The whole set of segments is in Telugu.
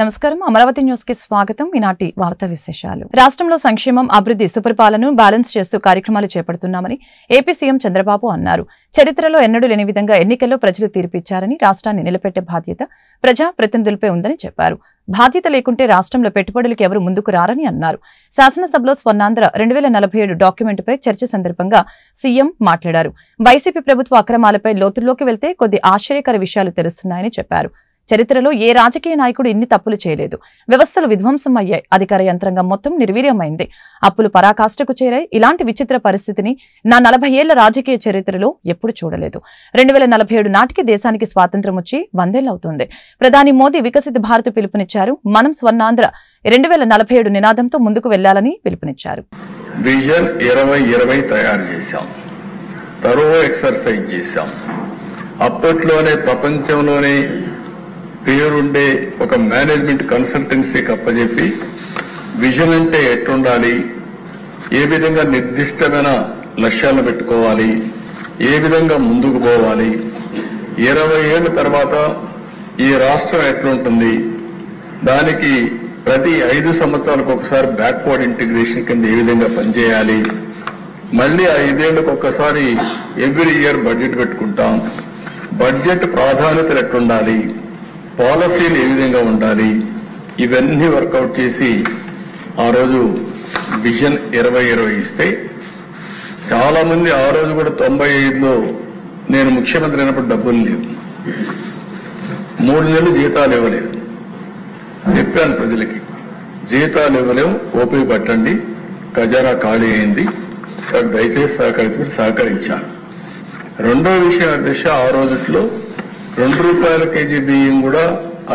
నమస్కారం అమరావతి న్యూస్ కి స్వాగతం. ఈనాటి వార్తా విశేషాలు. రాష్ట్రంలో సంక్షేమం, అభివృద్ధి, సుపరిపాలనను బ్యాలెన్స్ చేస్తూ కార్యక్రమాలు చేపడుతున్నామని ఏపీ సీఎం చంద్రబాబు అన్నారు. చరిత్రలో ఎన్నడూ లేని విధంగా ఎన్నికల్లో ప్రజలు తీర్పిచ్చారని, రాష్ట్రాన్ని నిలబెట్టే బాధ్యత ప్రజా ప్రతినిధులపై ఉందని చెప్పారు. బాధ్యత లేకుంటే రాష్ట్రంలో పెట్టుబడులకు ఎవరు ముందుకు రారని అన్నారు. శాసనసభలో స్వర్ణాంధ్ర 2047 డాక్యుమెంటుపై చర్చ సందర్భంగా సీఎం మాట్లాడారు. వైసీపీ ప్రభుత్వ అక్రమాలపై లోతుల్లోకి వెళ్తే కొద్ది ఆశ్చర్యకర విషయాలు తెలుస్తున్నాయని చెప్పారు. చరిత్రలో ఏ రాజకీయ నాయకుడు ఇన్ని తప్పులు చేయలేదు. వ్యవస్థలు విధ్వంసం అయ్యాయి. అధికార యంత్రాంగం మొత్తం నిర్వీర్యమైంది. అప్పులు పరాకాష్ఠకు చేరాయి. ఇలాంటి విచిత్ర పరిస్థితిని నా 40 ఏళ్ల రాజకీయ చరిత్రలో ఎప్పుడు చూడలేదు. 2047 నాటికి దేశానికి స్వాతంత్ర్యం వచ్చి 100 ఏళ్లవుతుంది. ప్రధాని మోదీ వికసిత భారత్ పిలుపునిచ్చారు. మనం స్వర్ణాంధ్ర 2047 నినాదంతో ముందుకు వెళ్లాలని పిలుపునిచ్చారు. విజన్ 2020 తయారు చేశాం. తరువు ఎక్సర్సైజ్ చేశాం. అప్పట్లోనే ప్రపంచంలోనే పేరుండే ఒక మేనేజ్మెంట్ కన్సల్టెన్సీకి అప్పచెప్పి విజన్ అంటే ఎట్లుండాలి, ఏ విధంగా నిర్దిష్టమైన లక్ష్యాలను పెట్టుకోవాలి, ఏ విధంగా ముందుకు పోవాలి, 20 ఏళ్ల తర్వాత ఈ రాష్ట్రం ఎట్లుంటుంది, దానికి ప్రతి 5 సంవత్సరాలకు ఒకసారి బ్యాక్వర్డ్ ఇంటిగ్రేషన్ కింద ఏ విధంగా పనిచేయాలి, మళ్లీ 5 ఏళ్లకు ఒకసారి ఎవ్రీ ఇయర్ బడ్జెట్ పెట్టుకుంటాం, బడ్జెట్ ప్రాధాన్యతలు ఎట్లుండాలి, పాలసీలు ఏ విధంగా ఉండాలి, ఇవన్నీ వర్కౌట్ చేసి ఆ రోజు విజన్ 2020 ఇస్తే చాలా మంది ఆ రోజు కూడా 95లో నేను ముఖ్యమంత్రి అయినప్పుడు డబ్బులు లేవు, 3 నెలలు జీతాలు ఇవ్వలేదు. చెప్పాను ప్రజలకి, జీతాలు ఇవ్వలేము, ఓపిక పట్టండి, ఖజానా ఖాళీ అయింది, దయచేసి సహకరించాను. రెండో విషయం అధ్యక్ష, ఆ రోజుట్లో ₹2 కేజీ బియ్యం కూడా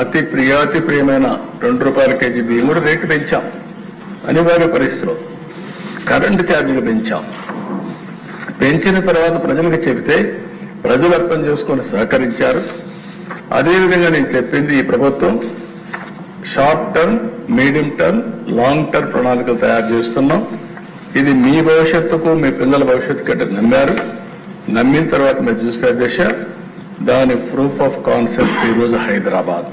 అతి ప్రియమైన ₹2 కేజీ బియ్యం కూడా రేటు పెంచాం. అనివార్య పరిస్థితిలో కరెంటు ఛార్జీలు పెంచాం. పెంచిన తర్వాత ప్రజలకు చెబితే ప్రజలు అర్థం చేసుకొని సహకరించారు. అదేవిధంగా నేను చెప్పింది, ఈ ప్రభుత్వం short term, medium term, long term ప్రణాళికలు తయారు చేస్తున్నాం. ఇది మీ భవిష్యత్తుకు, మీ పిల్లల భవిష్యత్తు కంటే నమ్మారు. నమ్మిన తర్వాత మీరు చూస్తే దశ దాని ప్రూఫ్ ఆఫ్ కాన్సెప్ట్ ఈరోజు హైదరాబాద్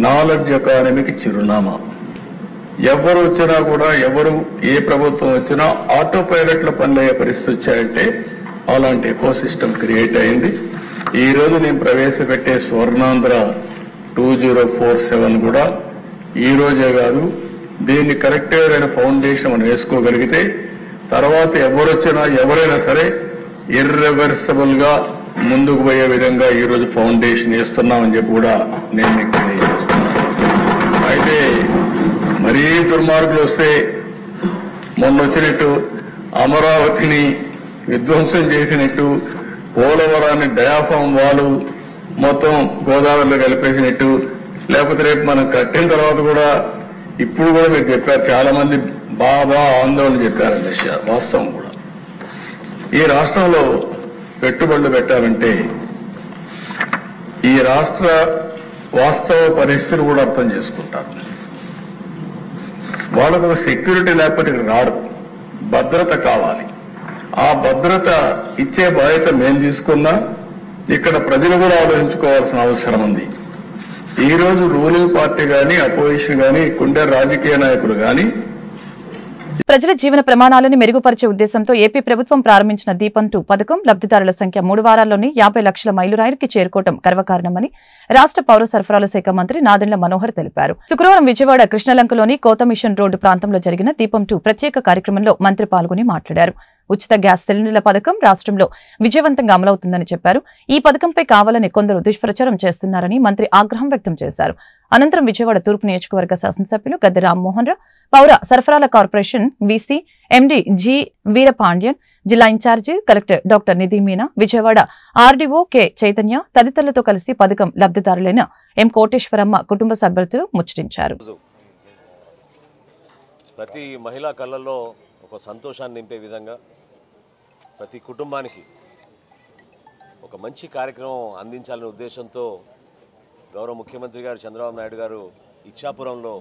నాలెడ్జ్ ఎకానమీకి చిరునామా. ఎవరు వచ్చినా కూడా, ఏ ప్రభుత్వం వచ్చినా ఆటో పైలట్లో పనులయ్యే పరిస్థితి వచ్చాయంటే అలాంటి ఎకో సిస్టమ్ క్రియేట్ అయింది. ఈ రోజు నేను ప్రవేశపెట్టే స్వర్ణాంధ్ర 2047 కూడా ఈ రోజే కాదు, దీన్ని కరెక్ట్గా ఫౌండేషన్ మనం వేసుకోగలిగితే తర్వాత ఎవరొచ్చినా ఎవరైనా సరే ఇర్రివర్సిబుల్ గా ముందుకు పోయే విధంగా ఈ రోజు ఫౌండేషన్ వేస్తున్నామని చెప్పి కూడా నేను మీకు తెలియజేస్తున్నాను. అయితే మరీ దుర్మార్గులు వస్తే మొన్న వచ్చినట్టు అమరావతిని విధ్వంసం చేసినట్టు, పోలవరాన్ని డయాఫామ్ వాలు మొత్తం గోదావరిలో కలిపేసినట్టు, లేకపోతే రేపు మనం కట్టిన తర్వాత కూడా ఇప్పుడు కూడా మీరు చెప్పారు, చాలా మంది బాగా ఆందోళన చెప్పారండి. వాస్తవం కూడా ఈ రాష్ట్రంలో పెట్టుబడులు పెట్టాలంటే ఈ రాష్ట్ర వాస్తవ పరిస్థితులు కూడా అర్థం చేసుకుంటారు. వాళ్ళకు సెక్యూరిటీ లేకపోతే రాడు, భద్రత కావాలి. ఆ భద్రత ఇచ్చే బాధ్యత మేము తీసుకున్నా ఇక్కడ ప్రజలు కూడా ఆలోచించుకోవాల్సిన అవసరం ఉంది. ఈ రోజు రూలింగ్ పార్టీ గాని, అపోజిషన్ గాని, ఇక్కడుండే రాజకీయ నాయకులు గాని ప్రజల జీవన ప్రమాణాలను మెరుగుపరిచే ఉద్దేశంతో ఏపీ ప్రభుత్వం ప్రారంభించిన దీపం 2 పథకం లబ్దిదారుల సంఖ్య 3 వారాల్లోనే 50 లక్షల మైలురాయికి చేరుకోవడం గర్వకారణమని రాష్ట్ర పౌర సరఫరాల శాఖ మంత్రి నాదెండ్ల మనోహర్ తెలిపారు. శుక్రవారం విజయవాడ కృష్ణలంకలోని కోత మిషన్ రోడ్డు ప్రాంతంలో జరిగిన దీపం 2 ప్రత్యేక కార్యక్రమంలో మంత్రి పాల్గొని మాట్లాడారు. ఉచిత గ్యాస్ సిలిండర్ల పథకం రాష్ట్రంలో విజయవంతంగా అమలవుతుందని చెప్పారు. ఈ పథకంపై కావాలని కొందరు దుష్ప్రచారం చేస్తున్నారని మంత్రి ఆగ్రహం వ్యక్తం చేశారు. అనంతరం విజయవాడ తూర్పు నియోజకవర్గ శాసనసభ్యులు గద్దె రామ్మోహన్ రావు, పౌర సరఫరాల corporation VC MD G Veerapandian, జిల్లా ఇన్ఛార్జి కలెక్టర్ డాక్టర్ నిధి మీనా, విజయవాడ ఆర్డీఓ కె చైతన్య తదితరులతో కలిసి పథకం లబ్దిదారులైన ఎం కోటేశ్వరమ్మ కుటుంబ సభ్యులతో ముచ్చటించారు. ప్రతి మహిళా కళ్ళల్లో ఒక సంతోషాన్ని నింపే విధంగా ప్రతి కుటుంబానికి ఒక మంచి కార్యక్రమం అందించాలనే ఉద్దేశంతో గౌరవ ముఖ్యమంత్రి గారు చంద్రబాబు నాయుడు గారు ఇచ్చాపురంలో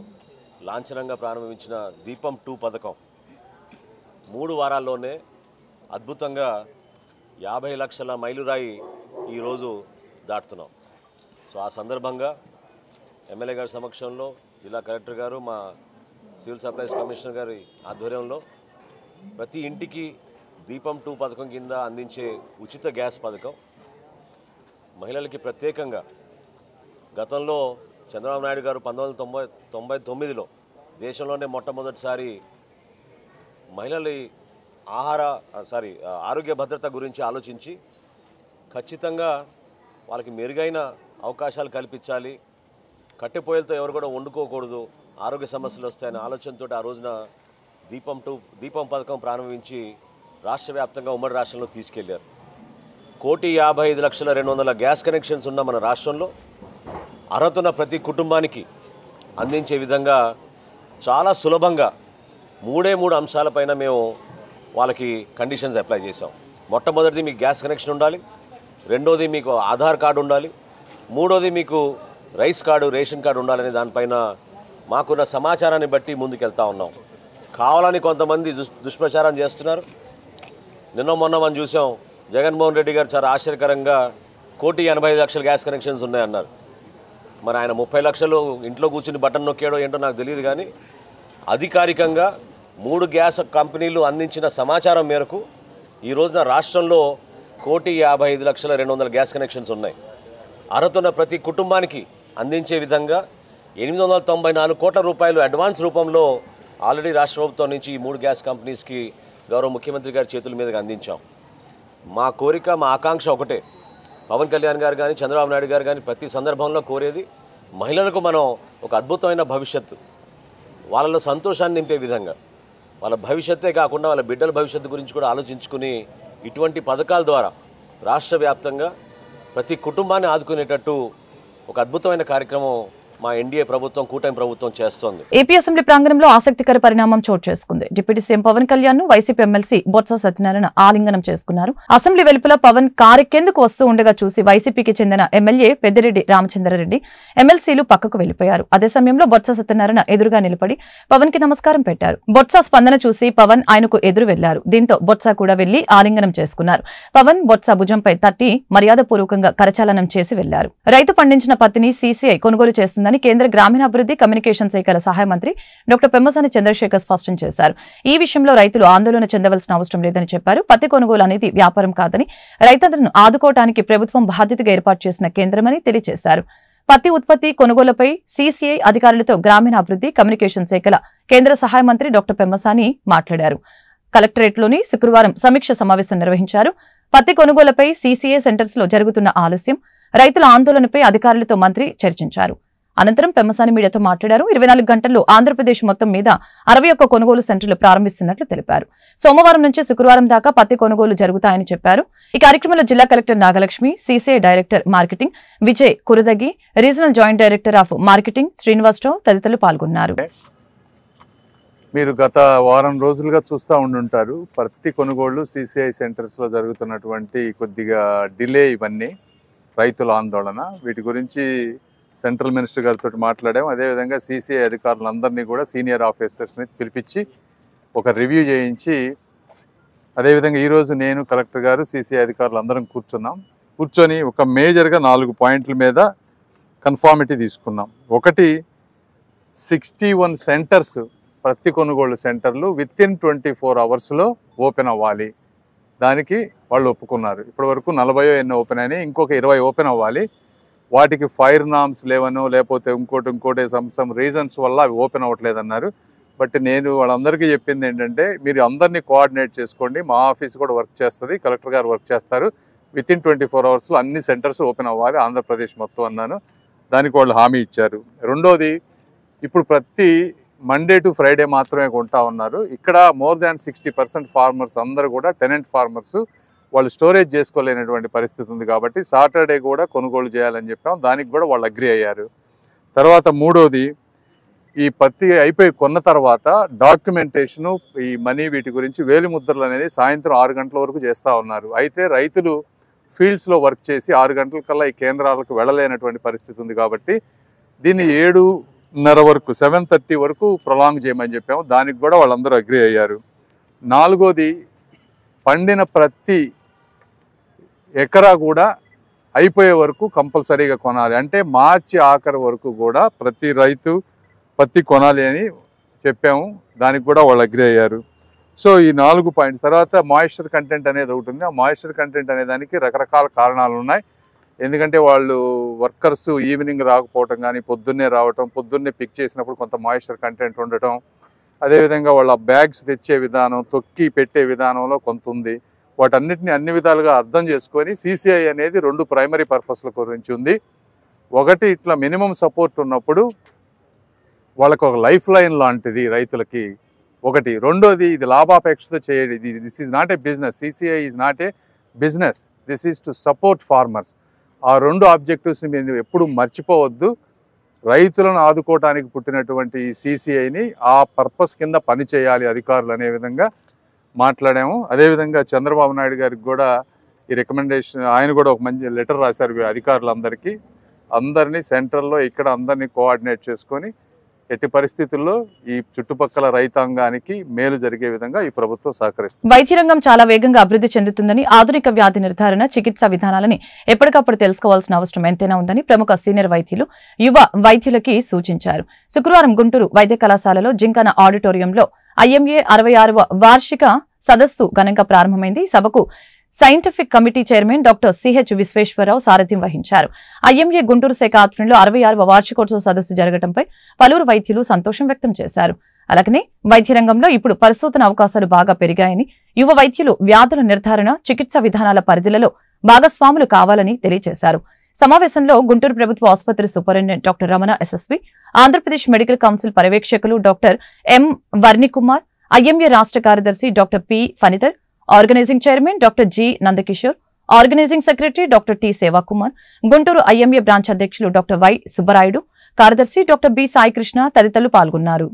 లాంఛనంగా ప్రారంభించిన దీపం 2 పథకం 3 వారాల్లోనే అద్భుతంగా 50 లక్షల మైలురాయి ఈరోజు దాటుతున్నాం. సో ఆ సందర్భంగా ఎమ్మెల్యే గారి సమక్షంలో, జిల్లా కలెక్టర్ గారు, మా సివిల్ సప్లైస్ కమిషనర్ గారి ఆధ్వర్యంలో ప్రతి ఇంటికి దీపం 2 పథకం కింద అందించే ఉచిత గ్యాస్ పథకం మహిళలకి ప్రత్యేకంగా గతంలో చంద్రబాబు నాయుడు గారు 1999లో దేశంలోనే మొట్టమొదటిసారి మహిళల ఆరోగ్య భద్రత గురించి ఆలోచించి ఖచ్చితంగా వాళ్ళకి మెరుగైన అవకాశాలు కల్పించాలి, కట్టెపోయలతో ఎవరు కూడా వండుకోకూడదు, ఆరోగ్య సమస్యలు వస్తాయనే ఆలోచనతో ఆ రోజున దీపం పథకం ప్రారంభించి రాష్ట్ర వ్యాప్తంగా ఉమ్మడి రాష్ట్రంలో తీసుకెళ్లారు. 1,55,200,000 గ్యాస్ కనెక్షన్స్ ఉన్న మన రాష్ట్రంలో అర్హత ప్రతి కుటుంబానికి అందించే విధంగా చాలా సులభంగా 3 అంశాలపైన మేము వాళ్ళకి కండిషన్స్ అప్లై చేసాం. మొట్టమొదటిది మీకు గ్యాస్ కనెక్షన్ ఉండాలి, రెండోది మీకు ఆధార్ కార్డు ఉండాలి, మూడోది మీకు రైస్ కార్డు, రేషన్ కార్డు ఉండాలనే దానిపైన మాకున్న సమాచారాన్ని బట్టి ముందుకెళ్తా ఉన్నాం. కావాలని కొంతమంది దుష్ప్రచారం చేస్తున్నారు. నిన్న మొన్న మనం చూసాం, జగన్మోహన్ రెడ్డి గారు చాలా ఆశ్చర్యకరంగా 1,85,00,000 గ్యాస్ కనెక్షన్స్ ఉన్నాయన్నారు. మరి ఆయన 30 లక్షలు ఇంట్లో కూర్చుని బటన్ నొక్కాడో ఏంటో నాకు తెలియదు, కానీ అధికారికంగా 3 గ్యాస్ కంపెనీలు అందించిన సమాచారం మేరకు ఈ రోజున రాష్ట్రంలో 1,55,200,000 గ్యాస్ కనెక్షన్స్ ఉన్నాయి. అర్హత ప్రతి కుటుంబానికి అందించే విధంగా 894 కోట్ల రూపాయలు అడ్వాన్స్ రూపంలో ఆల్రెడీ రాష్ట్ర ప్రభుత్వం నుంచి ఈ 3 గ్యాస్ కంపెనీస్కి గౌరవ ముఖ్యమంత్రి గారి చేతుల మీదుగా అందించాం. మా కోరిక, మా ఆకాంక్ష ఒకటే, పవన్ కళ్యాణ్ గారు కానీ చంద్రబాబు నాయుడు గారు కానీ ప్రతి సందర్భంలో కోరేది మహిళలకు మనం ఒక అద్భుతమైన భవిష్యత్తు, వాళ్ళలో సంతోషాన్ని నింపే విధంగా, వాళ్ళ భవిష్యత్తే కాకుండా వాళ్ళ బిడ్డల భవిష్యత్తు గురించి కూడా ఆలోచించుకుని ఇటువంటి పథకాల ద్వారా రాష్ట్ర వ్యాప్తంగా ప్రతి కుటుంబాన్ని ఆదుకునేటట్టు ఒక అద్భుతమైన కార్యక్రమం మా ఎన్డీఏ ప్రభుత్వం, కూటమి ప్రభుత్వం చేస్తోంది. ఏపీ అసెంబ్లీ ప్రాంగణంలో ఆసక్తికర పరిణామం చోటు చేసుకుంది. డిప్యూటీ సీఎం పవన్ కళ్యాణ్ ను వైసీపీ ఎమ్మెల్సీ బొత్స సత్యనారాయణ ఆలింగనం చేసుకున్నారు. అసెంబ్లీ వెలుపల పవన్ కారెక్కేందుకు వస్తూ ఉండగా చూసి వైసీపీకి చెందిన ఎమ్మెల్యే పెద్దిరెడ్డి రామచంద్రారెడ్డి ఎమ్మెల్సీలు పక్కకు వెళ్లిపోయారు. అదే సమయంలో బొత్స సత్యనారాయణ ఎదురుగా నిలబడి పవన్ కి నమస్కారం పెట్టారు. బొత్స స్పందన చూసి పవన్ ఆయనకు ఎదురు వెళ్లారు. దీంతో బొత్స కూడా వెళ్లి ఆలింగనం చేసుకున్నారు. పవన్ బొత్స భుజంపై తట్టి మర్యాదపూర్వకంగా కరచాలనం చేసి వెళ్లారు. రైతు పండించిన పత్తిని సీసీఐ కొనుగోలు చేస్తుందని కేంద్ర గ్రామీణాభివృద్ధి కమ్యూనికేషన్ శాఖల సహాయ మంత్రి డాక్టర్ పెమ్మసాని చంద్రశేఖర్ స్పష్టం చేశారు. ఈ విషయంలో రైతులు ఆందోళన చెందవలసిన అవసరం లేదని చెప్పారు. పత్తి కొనుగోలు అనేది వ్యాపారం కాదని, రైతులను ఆదుకోవడానికి ప్రభుత్వం బాధ్యతగా ఏర్పాటు చేసిన కేంద్రమని తెలియజేశారు. పత్తి ఉత్పత్తి కొనుగోలుపై సీసీఐ అధికారులతో గ్రామీణాభివృద్ధి కమ్యూనికేషన్ శాఖల కేంద్ర సహాయ మంత్రి డాక్టర్ పెమ్మసాని మాట్లాడారు. కలెక్టరేట్లోని శుక్రవారం సమీక్ష సమావేశం నిర్వహించారు. పత్తి కొనుగోలుపై సీసీఐ సెంటర్స్ లో జరుగుతున్న ఆలస్యం, రైతుల ఆందోళనపై అధికారులతో మంత్రి చర్చించారు. అనంతరం పెమ్మసాని మీడియాతో మాట్లాడారు. 24 గంటల్లో ఆంధ్రప్రదేశ్ మొత్తం మీద 61 కొనుగోలు సెంటర్లు ప్రారంభిస్తున్నట్లు తెలిపారు. సోమవారం నుంచి శుక్రవారం దాకా పత్తి కొనుగోలు జరుగుతాయని చెప్పారు. ఈ కార్యక్రమంలో జిల్లా collector Nagalakshmi, CCI director marketing Vijay Kuradagi, regional joint director of marketing Srinivasarao తదితరులు పాల్గొన్నారు. మీరు గత వారం రోజులుగా చూస్తూ ఉండుంటారు, పత్తి కొనుగోళ్లు సీసీఐ సెంటర్స్లో జరుగుతున్నటువంటి కొద్దిగా డిలే, ఇవన్నీ రైతుల ఆందోళన. వీటి గురించి సెంట్రల్ మినిస్టర్ గారితో మాట్లాడాం. అదేవిధంగా సీసీఐ అధికారులందరినీ కూడా, సీనియర్ ఆఫీసర్స్ని పిలిపించి ఒక రివ్యూ చేయించి, అదేవిధంగా ఈరోజు నేను, కలెక్టర్ గారు, సీసీఐ అధికారులు అందరం కూర్చొని ఒక మేజర్గా 4 పాయింట్ల మీద కన్ఫార్మిటీ తీసుకున్నాం. ఒకటి, 61 సెంటర్స్, పత్తి కొనుగోలు సెంటర్లు వితిన్ 24 అవర్స్లో ఓపెన్ అవ్వాలి. దానికి వాళ్ళు ఒప్పుకున్నారు. ఇప్పటి వరకు 40 ఎన్నో ఓపెన్ అయినాయి, ఇంకొక 20 ఓపెన్ అవ్వాలి. వాటికి ఫైర్ నామ్స్ లేవనో, లేకపోతే ఇంకోటి సమ్ రీజన్స్ వల్ల అవి ఓపెన్ అవ్వట్లేదన్నారు. బట్ నేను వాళ్ళందరికీ చెప్పింది ఏంటంటే, మీరు అందరినీ కోఆర్డినేట్ చేసుకోండి, మా ఆఫీస్ కూడా వర్క్ చేస్తుంది, కలెక్టర్ గారు వర్క్ చేస్తారు, వితిన్ 24 అవర్స్లో అన్ని సెంటర్స్ ఓపెన్ అవ్వాలి ఆంధ్రప్రదేశ్ మొత్తం అన్నాను. దానికి వాళ్ళు హామీ ఇచ్చారు. రెండోది, ఇప్పుడు ప్రతి మండే టు ఫ్రైడే మాత్రమే కొంటా ఉన్నారు. ఇక్కడ మోర్ దాన్ 60% ఫార్మర్స్ అందరూ కూడా టెనెంట్ ఫార్మర్స్, వాళ్ళు స్టోరేజ్ చేసుకోలేనటువంటి పరిస్థితి ఉంది. కాబట్టి సాటర్డే కూడా కొనుగోలు చేయాలని చెప్పాం. దానికి కూడా వాళ్ళు అగ్రి అయ్యారు. తర్వాత మూడోది, ఈ పత్తి అయిపోయి కొన్న తర్వాత డాక్యుమెంటేషను, ఈ మనీ, వీటి గురించి వేలిముద్రలు అనేది సాయంత్రం 6 గంటల వరకు చేస్తూ ఉన్నారు. అయితే రైతులు ఫీల్డ్స్లో వర్క్ చేసి 6 గంటలకల్లా ఈ కేంద్రాలకు వెళ్ళలేనటువంటి పరిస్థితి ఉంది. కాబట్టి దీన్ని 7:30 వరకు, 7:30 వరకు ప్రొలాంగ్ చేయమని చెప్పాము. దానికి కూడా వాళ్ళందరూ అగ్రి అయ్యారు. నాలుగోది, పండిన ప్రతి ఎకరా కూడా అయిపోయే వరకు కంపల్సరీగా కొనాలి. అంటే మార్చి ఆఖరి వరకు కూడా ప్రతి రైతు పత్తి కొనాలి అని చెప్పాము. దానికి కూడా వాళ్ళు అగ్రి అయ్యారు. సో ఈ 4 పాయింట్స్ తర్వాత మాయిశ్చర్ కంటెంట్ అనేది ఒకటి ఉంది. ఆ మాయిశ్చర్ కంటెంట్ అనే దానికి రకరకాల కారణాలు ఉన్నాయి. ఎందుకంటే వాళ్ళు వర్కర్స్ ఈవినింగ్ రాకపోవటం కానీ, పొద్దున్నే రావటం, పొద్దున్నే పిక్ చేసినప్పుడు కొంత మాయిశ్చర్ కంటెంట్ ఉండటం, అదేవిధంగా వాళ్ళ బ్యాగ్స్ తెచ్చే విధానం, తొక్కి పెట్టే విధానంలో కొంత ఉంది. వాటన్నిటిని అన్ని విధాలుగా అర్థం చేసుకొని CCI అనేది 2 ప్రైమరీ పర్పస్ల గురించి ఉంది. ఒకటి, ఇట్లా మినిమం సపోర్ట్ ఉన్నప్పుడు వాళ్ళకు ఒక లైఫ్ లైన్ లాంటిది రైతులకి ఒకటి. రెండోది, ఇది లాభాపేక్షతో చేయడం. This is not a business. CCI is not a business, this is to support farmers. ఆ 2 ఆబ్జెక్టివ్స్ని మీరు ఎప్పుడు మర్చిపోవద్దు. రైతులను ఆదుకోవటానికి పుట్టినటువంటి ఈ CCIని ఆ పర్పస్ కింద పనిచేయాలి అధికారులు అనే విధంగా మాట్లాడాము. అదేవిధంగా చంద్రబాబు నాయుడు గారికి కూడా ఈ రికమెండేషన్, ఆయన కూడా ఒక మంచి లెటర్ రాశారు అధికారులందరికీ. అందరినీ సెంట్రల్లో ఇక్కడ అందరినీ కోఆర్డినేట్ చేసుకొని ఎట్టి పరిస్థితుల్లో ఈ చుట్టుపక్కల రైతాంగానికి మేలు జరిగే విధంగా ఈ ప్రభుత్వం సహకరిస్తుంది. వైద్య రంగం చాలా వేగంగా అభివృద్ధి చెందుతుందని, ఆధునిక వ్యాధి నిర్ధారణ, చికిత్సా విధానాలని ఎప్పటికప్పుడు తెలుసుకోవాల్సిన అవసరం ఎంతైనా ఉందని ప్రముఖ సీనియర్ వైద్యులు యువ వైద్యులకి సూచించారు. శుక్రవారం గుంటూరు వైద్య కళాశాలలో జింకన ఆడిటోరియంలో IMA 66వ వార్షిక సదస్సు ఘనంగా ప్రారంభమైంది. సభకు scientific committee chairman doctor CH Visweswararao సారథ్యం వహించారు. IMA గుంటూరు శాఖ ఆధ్వర్యంలో 66వ వార్షికోత్సవ సదస్సు జరగడంపై పలువురు వైద్యులు సంతోషం వ్యక్తం చేశారు. అలాగనే వైద్య రంగంలో ఇప్పుడు పరిశోధన అవకాశాలు బాగా పెరిగాయని, యువ వైద్యులు వ్యాధుల నిర్ధారణ, చికిత్సా విధానాల పరిధిలలో భాగస్వాములు కావాలని తెలియజేశారు. సమావేశంలో గుంటూరు ప్రభుత్వ ఆసుపత్రి superintendent doctor Ramana SSV, Andhra Pradesh medical council పర్యవేక్షకులు డాక్టర్ M వర్ణికుమార్, IMA రాష్ట్ర కార్యదర్శి doctor P Phanidhar, organizing chairman doctor G Nandakishore, organizing secretary doctor T Sevakumar, Guntur IMA branch అధ్యక్షులు డాక్టర్ Y సుబ్బరాయుడు, కార్యదర్శి డాక్టర్ B సాయికృష్ణ తదితరులు పాల్గొన్నారు.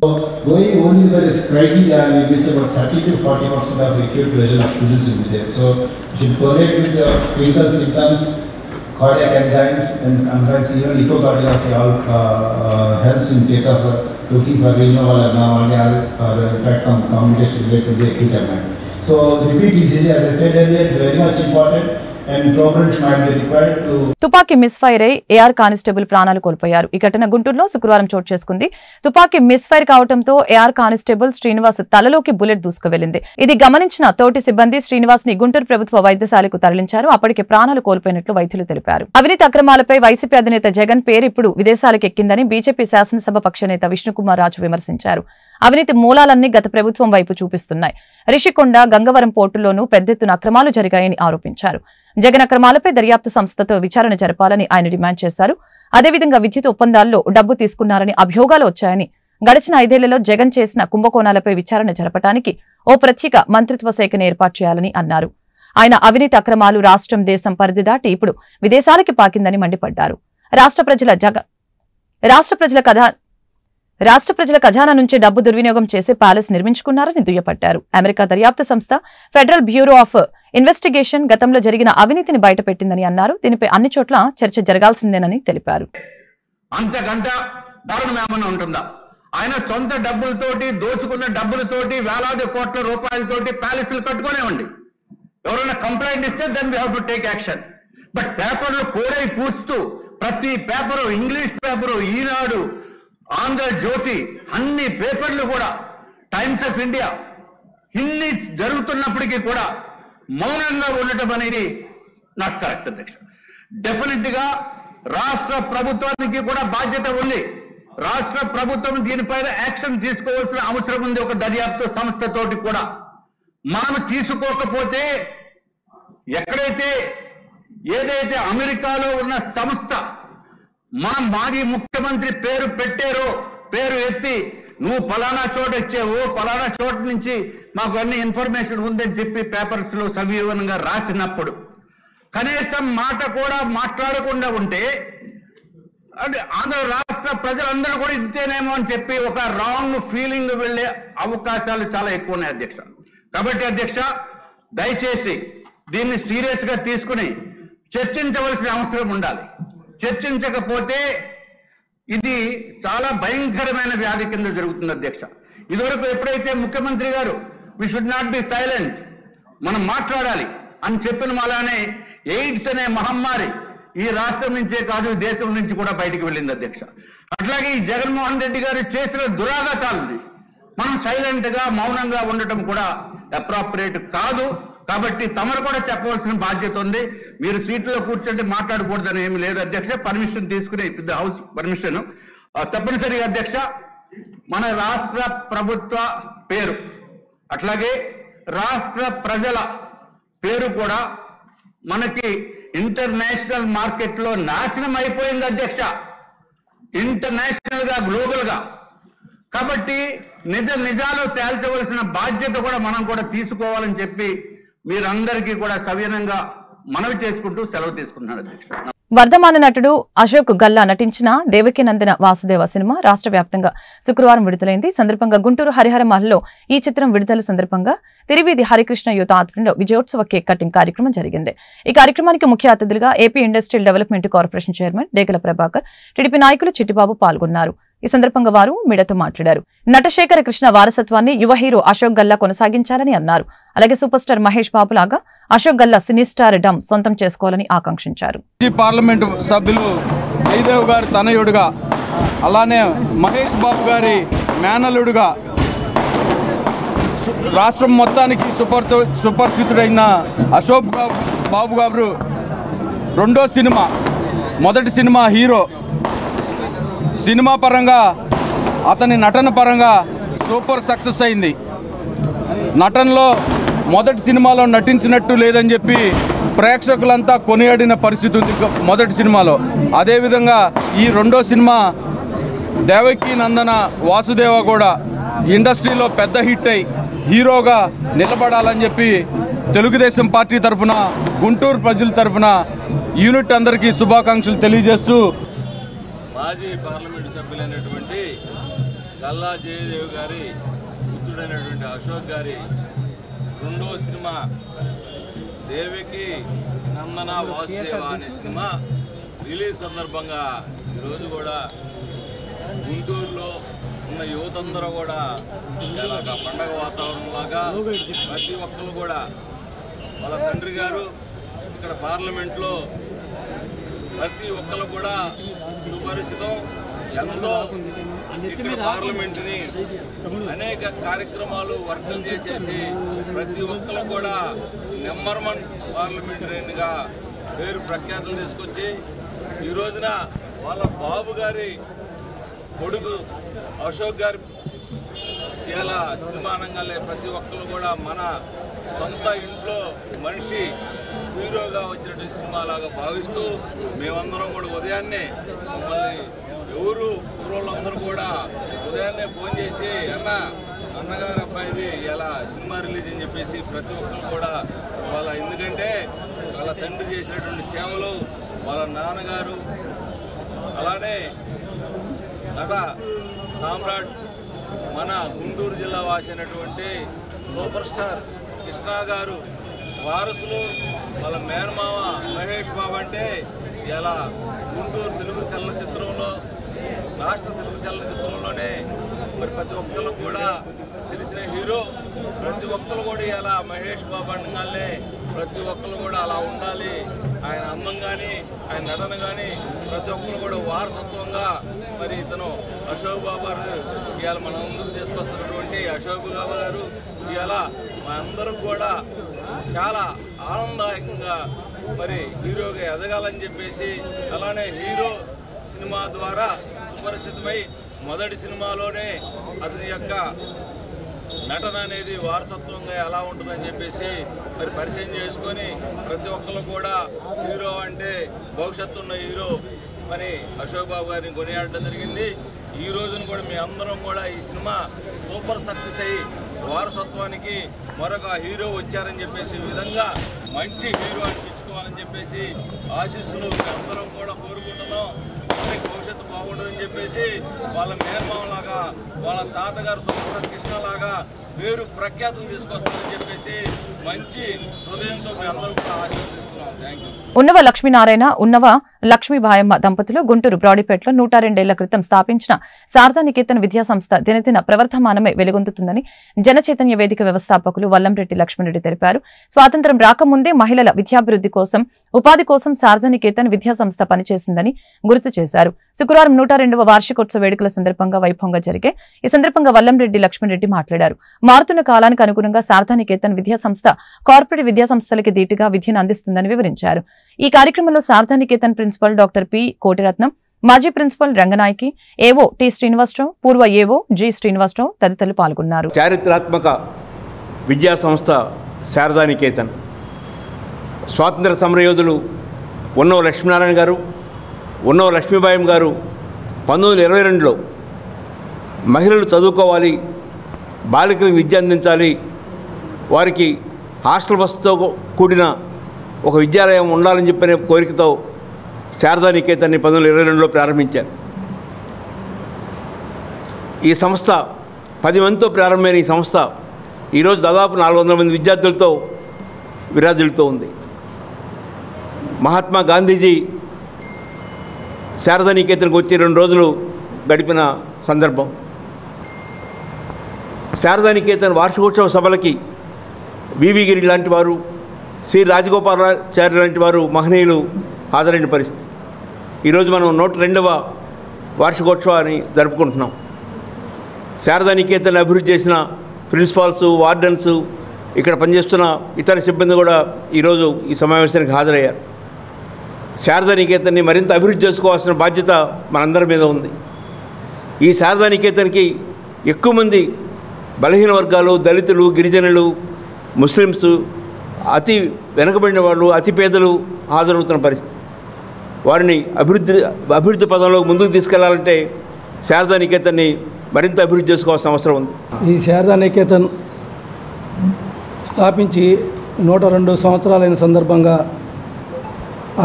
Cardiac enzymes and sometimes even echocardiography all helps in case of looking for regional abnormality or in fact some complications related to the acute MI. So repeat disease, as I said earlier, is very much important and programs might be required to. తుపాకీ మిస్ఫైర్ అయి AR కానిస్టేబుల్ ప్రాణాలు కోల్పోయారు. ఈ ఘటన గుంటూరులో శుక్రవారం చోటు చేసుకుంది. తుపాకీ మిస్ఫైర్ కావడంతో AR కానిస్టేబుల్ శ్రీనివాస్ తలలోకి బుల్లెట్ దూసుకువెళ్లింది. ఇది గమనించిన తోటి సిబ్బంది శ్రీనివాస్ ని గుంటూరు ప్రభుత్వ వైద్యశాలకు తరలించారు. అప్పటికే ప్రాణాలు కోల్పోయినట్లు వైద్యులు తెలిపారు. అవినీతి అక్రమాలపై వైసీపీ అధినేత జగన్ పేరు ఇప్పుడు విదేశాలకు ఎక్కిందని బీజేపీ శాసనసభ పక్షనేత విష్ణుకుమార్ రాజు విమర్శించారు. అవినీతి మూలాలన్నీ గత ప్రభుత్వం వైపు చూపిస్తున్నాయి. రిషికొండ, గంగవరం పోర్టుల్లోనూ పెద్ద ఎత్తున అక్రమాలు జరిగాయని ఆరోపించారు. జగన్ అక్రమాలపై దర్యాప్తు సంస్థతో విచారణ జరపాలని ఆయన డిమాండ్ చేశారు. అదేవిధంగా విద్యుత్ ఒప్పందాల్లో డబ్బు తీసుకున్నారని అభియోగాలు వచ్చాయని, గడిచిన 5 ఏళ్లలో జగన్ చేసిన కుంభకోణాలపై విచారణ జరపడానికి ఓ ప్రత్యేక మంత్రిత్వ శాఖను ఏర్పాటు చేయాలని అన్నారు. ఆయన అవినీతి అక్రమాలు రాష్ట్రం, దేశం పరిధి దాటి ఇప్పుడు విదేశాలకి పాకిందని మండిపడ్డారు. రాష్ట్ర ప్రజల ఖజానా నుంచి డబ్బు దుర్వినియోగం చేసి ప్యాలెస్ నిర్మించుకున్నారని దుయ్యపట్టారు. అమెరికా దర్యాప్తు సంస్థ ఫెడరల్ బ్యూరో ఆఫ్ ఇన్వెస్టిగేషన్ గతంలో జరిగిన అవినీతిని బయటపెట్టిందని అన్నారు. దీనిపై అన్ని చోట్ల చర్చ జరగాల్సిందేనని తెలిపారు. అంతకంట దారుణమేమన్నా ఉంటుందా? ఆయన సొంత డబ్బులతోటి, దోచుకున్న డబ్బులతోటి, వేలాది కోట్ల రూపాయలతోటి ప్యాలెస్లు కట్టుకునేవండి. ఎవరైనా కంప్లైంట్ ఇస్తే then we have to take action. But పేపర్లు కోడై పూస్తూ ప్రతి paper, English paper, Eenadu, Andhrajyothi, అన్ని పేపర్లు కూడా, టైమ్స్ ఆఫ్ ఇండియా, ఇన్ని జరుగుతున్నప్పటికీ కూడా మౌనంగా ఉండటం అనేది నాట్ కరెక్ట్ అధ్యక్ష. డెఫినెట్ గా రాష్ట్ర ప్రభుత్వానికి కూడా బాధ్యత ఉంది. రాష్ట్ర ప్రభుత్వం దీనిపైన యాక్షన్ తీసుకోవాల్సిన అవసరం ఉంది. ఒక దర్యాప్తు సంస్థతోటి కూడా మనం తీసుకోకపోతే ఎక్కడైతే ఏదైతే అమెరికాలో ఉన్న సంస్థ మనం మాజీ ముఖ్యమంత్రి పేరు పెట్టారో, పేరు ఎత్తి నువ్వు ఫలానా చోట ఇచ్చావు, ఫలానా చోట నుంచి మాకు అన్ని ఇన్ఫర్మేషన్ ఉందని చెప్పి పేపర్స్ లో సవివరంగా రాసినప్పుడు కనీసం మాట కూడా మాట్లాడకుండా ఉంటే ఆంధ్ర రాష్ట్ర ప్రజలందరూ కూడా ఇంతేనేమో అని చెప్పి ఒక రాంగ్ ఫీలింగ్ వెళ్లే అవకాశాలు చాలా ఎక్కువ ఉన్నాయి అధ్యక్ష. కాబట్టి అధ్యక్ష, దయచేసి దీన్ని సీరియస్ గా తీసుకుని చర్చించవలసిన అవసరం ఉండాలి. చర్చించకపోతే ఇది చాలా భయంకరమైన వ్యాధి కింద జరుగుతుంది అధ్యక్ష. ఇదివరకు ఎప్పుడైతే ముఖ్యమంత్రి గారు we should not be silent, మనం మాట్లాడాలి అని చెప్పిన అలానే ఎయిడ్స్ అనే మహమ్మారి ఈ రాష్ట్రం నుంచే కాదు దేశం నుంచి కూడా బయటికి వెళ్ళింది అధ్యక్ష. అట్లాగే ఈ జగన్మోహన్ రెడ్డి గారు చేసిన దురాఘాతాలని మనం సైలెంట్ గా మౌనంగా ఉండటం కూడా అప్రాప్రియేట్ కాదు. కాబట్టి తమరు కూడా చెప్పవలసిన బాధ్యత ఉంది. మీరు సీట్లో కూర్చొని మాట్లాడకూడదని ఏమి లేదు అధ్యక్ష. పర్మిషన్ తీసుకునే హౌస్ పర్మిషన్ తప్పనిసరిగా అధ్యక్ష. మన రాష్ట్ర ప్రభుత్వ పేరు అట్లాగే రాష్ట్ర ప్రజల పేరు కూడా మనకి ఇంటర్నేషనల్ మార్కెట్లో నాశనం అయిపోయింది అధ్యక్ష, ఇంటర్నేషనల్ గా గ్లోబల్ గా. కాబట్టి నిజాలు తేల్చవలసిన బాధ్యత కూడా మనం కూడా తీసుకోవాలని చెప్పి మీరందరికీ కూడా సవినయంగా మనవి చేసుకుంటూ సెలవు తీసుకుంటున్నాను అధ్యక్ష. వర్ధమాన నటుడు అశోక్ గల్లా నటించిన దేవకీనందన వాసుదేవ సినిమా రాష్ట్ర వ్యాప్తంగా శుక్రవారం విడుదలైంది. సందర్భంగా గుంటూరు హరిహర మహల్లో ఈ చిత్రం విడుదల సందర్భంగా తిరువీధి హరికృష్ణ యువత ఆధ్వర్యంలో విజయోత్సవ కేక్ కటింగ్ కార్యక్రమం జరిగింది. ఈ కార్యక్రమానికి ముఖ్య అతిథులుగా AP industrial development corporation chairman Degala Prabhakar, TDP నాయకులు చిట్టిబాబు పాల్గొన్నారు. ఈ సందర్భంగా వారు మీడియాతో మాట్లాడారు. నటశేఖర కృష్ణ వారసత్వాన్ని యువ హీరో అశోక్ గల్లా కొనసాగించాలని అన్నారు. అలాగే సూపర్ స్టార్ మహేష్ బాబు లాగా అశోక్ గల్లా సినీ స్టార్ డమ్ సొంతం చేసుకోవాలని ఆకాంక్షించారు. పార్లమెంటు సభ్యులు జయదేవ్ గారి తనయుడుగా, అలానే మహేష్ బాబు గారి మేనలుడుగా రాష్ట్రం మొత్తానికి సుపరిచితుడైన అశోక్ బాబు గారు రెండో సినిమా, మొదటి సినిమా హీరో. సినిమా పరంగా అతని నటన పరంగా సూపర్ సక్సెస్ అయింది. నటనలో మొదటి సినిమాలో నటించినట్టు లేదని చెప్పి ప్రేక్షకులంతా కొనియాడిన పరిస్థితి ఉంది మొదటి సినిమాలో. అదేవిధంగా ఈ రెండో సినిమా దేవకీ నందన వాసుదేవ కూడా ఇండస్ట్రీలో పెద్ద హిట్ అయి హీరోగా నిలబడాలని చెప్పి తెలుగుదేశం పార్టీ తరఫున, గుంటూరు ప్రజల తరఫున యూనిట్ అందరికీ శుభాకాంక్షలు తెలియజేస్తూ మాజీ పార్లమెంటు సభ్యులైనటువంటి గల్లా జయదేవ్ గారి పుత్రుడైనటువంటి అశోక్ గారి రెండో సినిమా దేవకి నందన వాసుదేవ అనే సినిమా రిలీజ్ సందర్భంగా ఈరోజు కూడా గుంటూరులో ఉన్న యువతందరూ కూడా ఇలాగ పండగ వాతావరణంలాగా ప్రతి ఒక్కరు కూడా వాళ్ళ తండ్రి గారు ఇక్కడ పార్లమెంట్లో ప్రతి ఒక్కరు కూడా సుపరిచితం. ఎంతో ఇక్కడ పార్లమెంటుని అనేక కార్యక్రమాలు వర్గం చేసేసి ప్రతి ఒక్కరు కూడా నెంబర్ 1 పార్లమెంటరీగా పేరు ప్రఖ్యాతులు తీసుకొచ్చి ఈ రోజున వాళ్ళ బాబు గారి కొడుకు అశోక్ గారి ఇలా సినిమా రంగాలే ప్రతి ఒక్కరు కూడా మన సొంత ఇంట్లో మనిషి హీరోగా వచ్చినటువంటి సినిమాలాగా భావిస్తూ మేమందరం కూడా ఉదయాన్నే మమ్మల్ని ఎవరు కుర్రోళ్ళందరూ కూడా ఉదయాన్నే ఫోన్ చేసి అన్నగారు అబ్బాయిది ఇలా సినిమా రిలీజ్ అని చెప్పేసి ప్రతి ఒక్కరు కూడా వాళ్ళ, ఎందుకంటే వాళ్ళ తండ్రి చేసినటువంటి సేవలు, వాళ్ళ నాన్నగారు, అలానే నట సామ్రాట్ మన గుంటూరు జిల్లా వాసి అయినటువంటి సూపర్ స్టార్ కృష్ణ గారు వారసులు, వాళ్ళ మేనమామ మహేష్ బాబు అంటే ఇలా గుంటూరు తెలుగు చలనచిత్రంలో, రాష్ట్ర తెలుగు చలనచిత్రంలోనే మరి ప్రతి ఒక్కరు కూడా తెలిసిన హీరో. ప్రతి ఒక్కరు కూడా ఇలా మహేష్ బాబు అనగానే ప్రతి ఒక్కరు కూడా అలా ఉండాలి. ఆయన అందం కానీ ఆయన నటన కానీ ప్రతి ఒక్కరు కూడా వారసత్వంగా మరి ఇతను అశోక్ బాబు గారు ఇవాళ మన ముందుకు తీసుకొస్తున్నటువంటి అశోక్ బాబు గారు ఇవాళ మా అందరూ కూడా చాలా ఆనందదాయకంగా మరి హీరోగా ఎదగాలని చెప్పేసి, అలానే హీరో సినిమా ద్వారా సుపరిచితమై మొదటి సినిమాలోనే అతని యొక్క నటన అనేది వారసత్వంగా ఎలా ఉంటుందని చెప్పేసి మరి పరిచయం చేసుకొని ప్రతి ఒక్కరు కూడా హీరో అంటే భవిష్యత్తు ఉన్న హీరో అని అశోక్ బాబు గారిని కొనియాడడం జరిగింది. ఈ రోజున కూడా మీ అందరం కూడా ఈ సినిమా సూపర్ సక్సెస్ అయ్యి వారసత్వానికి మరొక హీరో వచ్చారని చెప్పేసి విధంగా మంచి హీరో అనిపించుకోవాలని చెప్పేసి ఆశీస్సులు అందరం కూడా కోరుకుంటున్నాం. భవిష్యత్తు బాగుంటుందని చెప్పేసి వాళ్ళ మేనమామలాగా, వాళ్ళ తాతగారు సూపర్ కృష్ణలాగా పేరు ప్రఖ్యాతులు తీసుకొస్తారని చెప్పేసి మంచి హృదయంతో మీ అందరూ కూడా ఆశీర్వదిస్తున్నాం. ఉన్నవ లక్ష్మీనారాయణ ఉన్నవ లక్ష్మీబాయమ్మ దంపతులు గుంటూరు బ్రాడీపేటలో 102 ఏళ్ల క్రితం స్థాపించిన శారదానికేతన్ విద్యా సంస్థ దినదిన ప్రవర్ధమానమే వెలుగొందుతుందని జనచైతన్య వేదిక వ్యవస్థాపకులు వల్లంరెడ్డి లక్ష్మణరెడ్డి తెలిపారు. స్వాతంత్ర్యం రాకముందే మహిళల విద్యాభివృద్ధి కోసం, ఉపాధి కోసం శారదానికేతన్ విద్యా సంస్థ పనిచేసిందని గుర్తు చేశారు. శుక్రవారం 102వ వార్షికోత్సవ వేడుకల సందర్భంగా వైభవంగా జరిగే ఈ సందర్భంగా వల్లంరెడ్డి లక్ష్మణరెడ్డి మాట్లాడారు. మారుతున్న కాలానికి అనుగుణంగా శారదానికేతన్ విద్యా సంస్థ కార్పొరేట్ విద్యా సంస్థలకి ధీటుగా విద్యను అందిస్తుందని వివరించారు. ఈ కార్యక్రమంలో శారదానికేతన్ ప్రిన్సిపల్ డాక్టర్ పి కోటిరత్నం, మాజీ ప్రిన్సిపల్ రంగనాయకి, ఏవో టి శ్రీనివాసరావు, పూర్వ ఏవో జి శ్రీనివాసరావు తదితరులు పాల్గొన్నారు. చారిత్రాత్మక విద్యా సంస్థ శారదానికేతన్ స్వాతంత్ర సమరయోధులు ఉన్నవ లక్ష్మీనారాయణ గారు, ఉన్నవ లక్ష్మీబాయం గారు 1922లో మహిళలు చదువుకోవాలి, బాలికలకు విద్య అందించాలి, వారికి హాస్టల్ వసతితో కూడిన ఒక విద్యాలయం ఉండాలని చెప్పిన కోరికతో శారదానికేతన్ని 1922లో ప్రారంభించారు. ఈ సంస్థ 10 మందితో ప్రారంభమైన ఈ సంస్థ ఈరోజు దాదాపు 400 మంది విద్యార్థులతో విరాజిల్లుతూ ఉంది. మహాత్మా గాంధీజీ శారదానికేతన్కి వచ్చి 2 రోజులు గడిపిన సందర్భం. శారదానికేతన్ వార్షికోత్సవ సభలకి వివి గిరి లాంటి వారు, శ్రీ రాజగోపాలాచార్య లాంటి వారు మహనీయులు హాజరైన పరిస్థితి. ఈరోజు మనం 102వ వార్షికోత్సవాన్ని జరుపుకుంటున్నాం. శారదానికేతన్ అభివృద్ధి చేసిన ప్రిన్సిపాల్స్, వార్డెన్స్, ఇక్కడ పనిచేస్తున్న ఇతర సిబ్బంది కూడా ఈరోజు ఈ సమావేశానికి హాజరయ్యారు. శారదానికేతన్ని మరింత అభివృద్ధి చేసుకోవాల్సిన బాధ్యత మనందరి మీద ఉంది. ఈ శారదానికేతన్కి ఎక్కువ మంది బలహీన వర్గాలు, దళితులు, గిరిజనులు, ముస్లిమ్స్, అతి వెనుకబడిన వాళ్ళు, అతి పేదలు హాజరవుతున్న పరిస్థితి. వారిని అభివృద్ధి పదంలో ముందుకు తీసుకెళ్లాలంటే శారదానికేతన్ని మరింత అభివృద్ధి చేసుకోవాల్సిన అవసరం ఉంది. ఈ శారదానికేతన్ స్థాపించి 102 సంవత్సరాలైన సందర్భంగా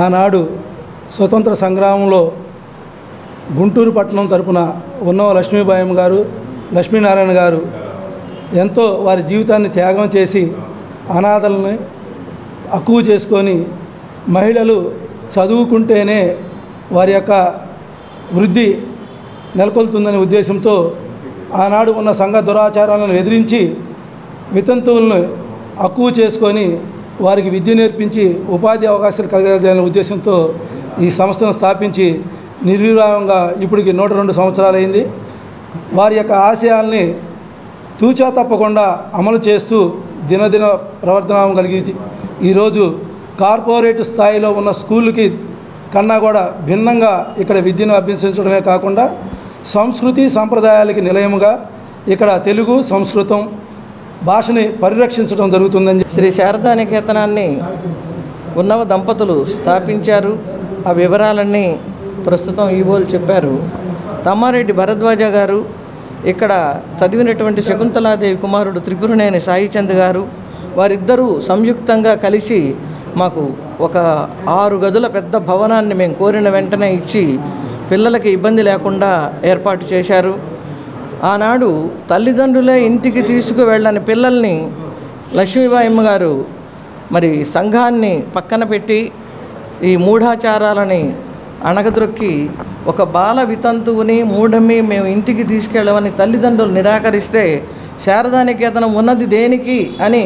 ఆనాడు స్వతంత్ర సంగ్రామంలో గుంటూరు పట్టణం తరపున ఉన్నవ లక్ష్మీబాయమ్మ గారు, లక్ష్మీనారాయణ గారు ఎంతో వారి జీవితాన్ని త్యాగం చేసి అనాథలను అక్కువ చేసుకొని మహిళలు చదువుకుంటేనే వారి యొక్క వృద్ధి నెలకొల్తుందనే ఉద్దేశంతో ఆనాడు ఉన్న సంఘ దురాచారాలను ఎదిరించి వితంతువులను అక్కువ చేసుకొని వారికి విద్య నేర్పించి ఉపాధి అవకాశాలు కలగాలనే ఉద్దేశంతో ఈ సంస్థను స్థాపించి నిర్విరామంగా ఇప్పటికి 102 సంవత్సరాలైంది. వారి యొక్క ఆశయాల్ని తూచా తప్పకుండా అమలు చేస్తూ దినదిన ప్రవర్తనం కలిగి ఈరోజు కార్పొరేట్ స్థాయిలో ఉన్న స్కూళ్ళకి కన్నా కూడా భిన్నంగా ఇక్కడ విద్యను అభ్యసించడమే కాకుండా సంస్కృతి సంప్రదాయాలకి నిలయముగా ఇక్కడ తెలుగు, సంస్కృతం భాషని పరిరక్షించడం జరుగుతుందని శ్రీ శారదానికేతనాన్ని ఉన్నవ దంపతులు స్థాపించారు. ఆ వివరాలన్నీ ప్రస్తుతం ఈవోలు చెప్పారు. తమ్మారెడ్డి భరద్వాజ గారు, ఇక్కడ చదివినటువంటి శకుంతలాదేవి కుమారుడు త్రిపురనేని సాయిచంద్ గారు, వారిద్దరూ సంయుక్తంగా కలిసి మాకు ఒక 6 గదుల పెద్ద భవనాన్ని మేము కోరిన వెంటనే ఇచ్చి పిల్లలకి ఇబ్బంది లేకుండా ఏర్పాటు చేశారు. ఆనాడు తల్లిదండ్రులే ఇంటికి తీసుకువెళ్ళని పిల్లల్ని లక్ష్మీబాయమ్మ గారు మరి సంఘాన్ని పక్కన పెట్టి ఈ మూఢాచారాలని అణగద్రొక్కి ఒక బాల వితంతువుని మూఢమి మేము ఇంటికి తీసుకెళ్ళమని తల్లిదండ్రులు నిరాకరిస్తే శారదానికేతనం ఉన్నది దేనికి అని